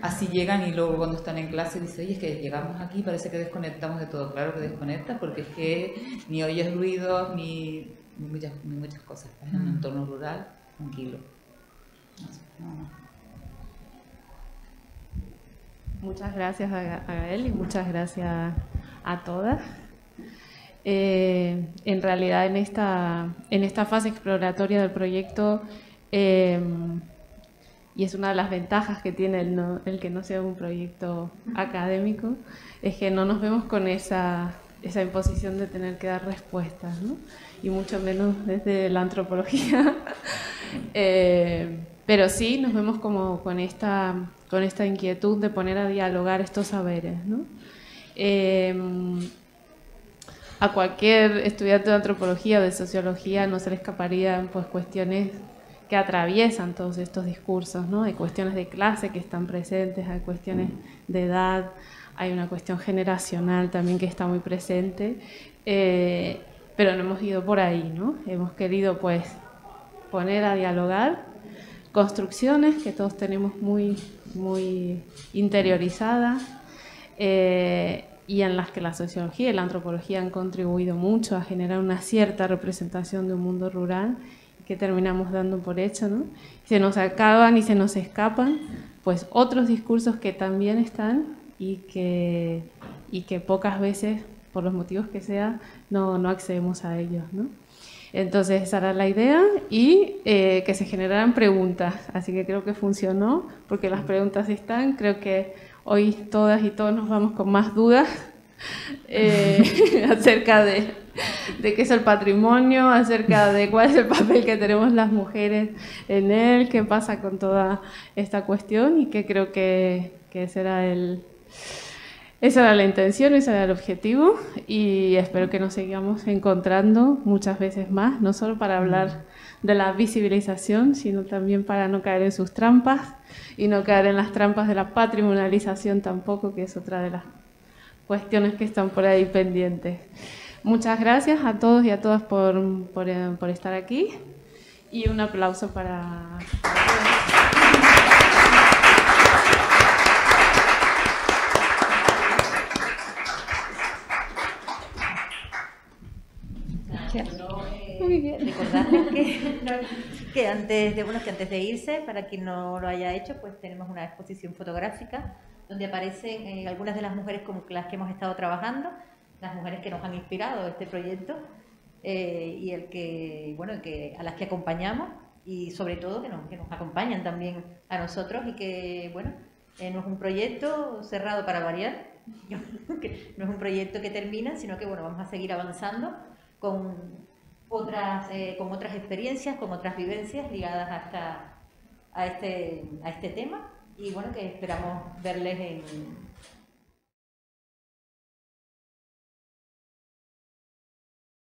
Así llegan y luego cuando están en clase dicen, oye, es que llegamos aquí, parece que desconectamos de todo. Claro que desconectas, porque es que ni oyes ruidos, ni muchas cosas. Estás en un entorno rural, tranquilo. Muchas gracias a Gael y muchas gracias a todas. En realidad en esta fase exploratoria del proyecto, y es una de las ventajas que tiene el que no sea un proyecto académico, es que no nos vemos con esa imposición de tener que dar respuestas, ¿no? Y mucho menos desde la antropología. Pero sí nos vemos como con esta inquietud de poner a dialogar estos saberes, ¿no? A cualquier estudiante de antropología o de sociología no se le escaparían pues cuestiones que atraviesan todos estos discursos, ¿no? Hay cuestiones de clase que están presentes, hay cuestiones de edad, hay una cuestión generacional también que está muy presente, pero no hemos ido por ahí, ¿no? Hemos querido pues poner a dialogar construcciones que todos tenemos muy interiorizadas, y en las que la sociología y la antropología han contribuido mucho a generar una cierta representación de un mundo rural que terminamos dando por hecho, ¿no? Se nos acaban y se nos escapan pues otros discursos que también están y que pocas veces, por los motivos que sea, no accedemos a ellos, ¿no? Entonces esa era la idea y que se generaran preguntas, así que creo que funcionó porque las preguntas están. Creo que hoy todas y todos nos vamos con más dudas acerca de qué es el patrimonio, acerca de cuál es el papel que tenemos las mujeres en él, qué pasa con toda esta cuestión, y que creo que esa era la intención, ese era el objetivo, y espero que nos sigamos encontrando muchas veces más, no solo para hablar de la visibilización, sino también para no caer en sus trampas y no caer en las trampas de la patrimonialización tampoco, que es otra de las cuestiones que están por ahí pendientes. Muchas gracias a todos y a todas por estar aquí, y un aplauso para todos. Gracias. Muy bien. Recordarles que antes de irse, para quien no lo haya hecho, pues tenemos una exposición fotográfica donde aparecen algunas de las mujeres con las que hemos estado trabajando, las mujeres que nos han inspirado este proyecto y a las que acompañamos y sobre todo que nos acompañan también a nosotros y que, bueno, no es un proyecto cerrado para variar, no es un proyecto que termina, sino que, bueno, vamos a seguir avanzando con otras experiencias, con otras vivencias ligadas a este tema y, bueno, que esperamos verles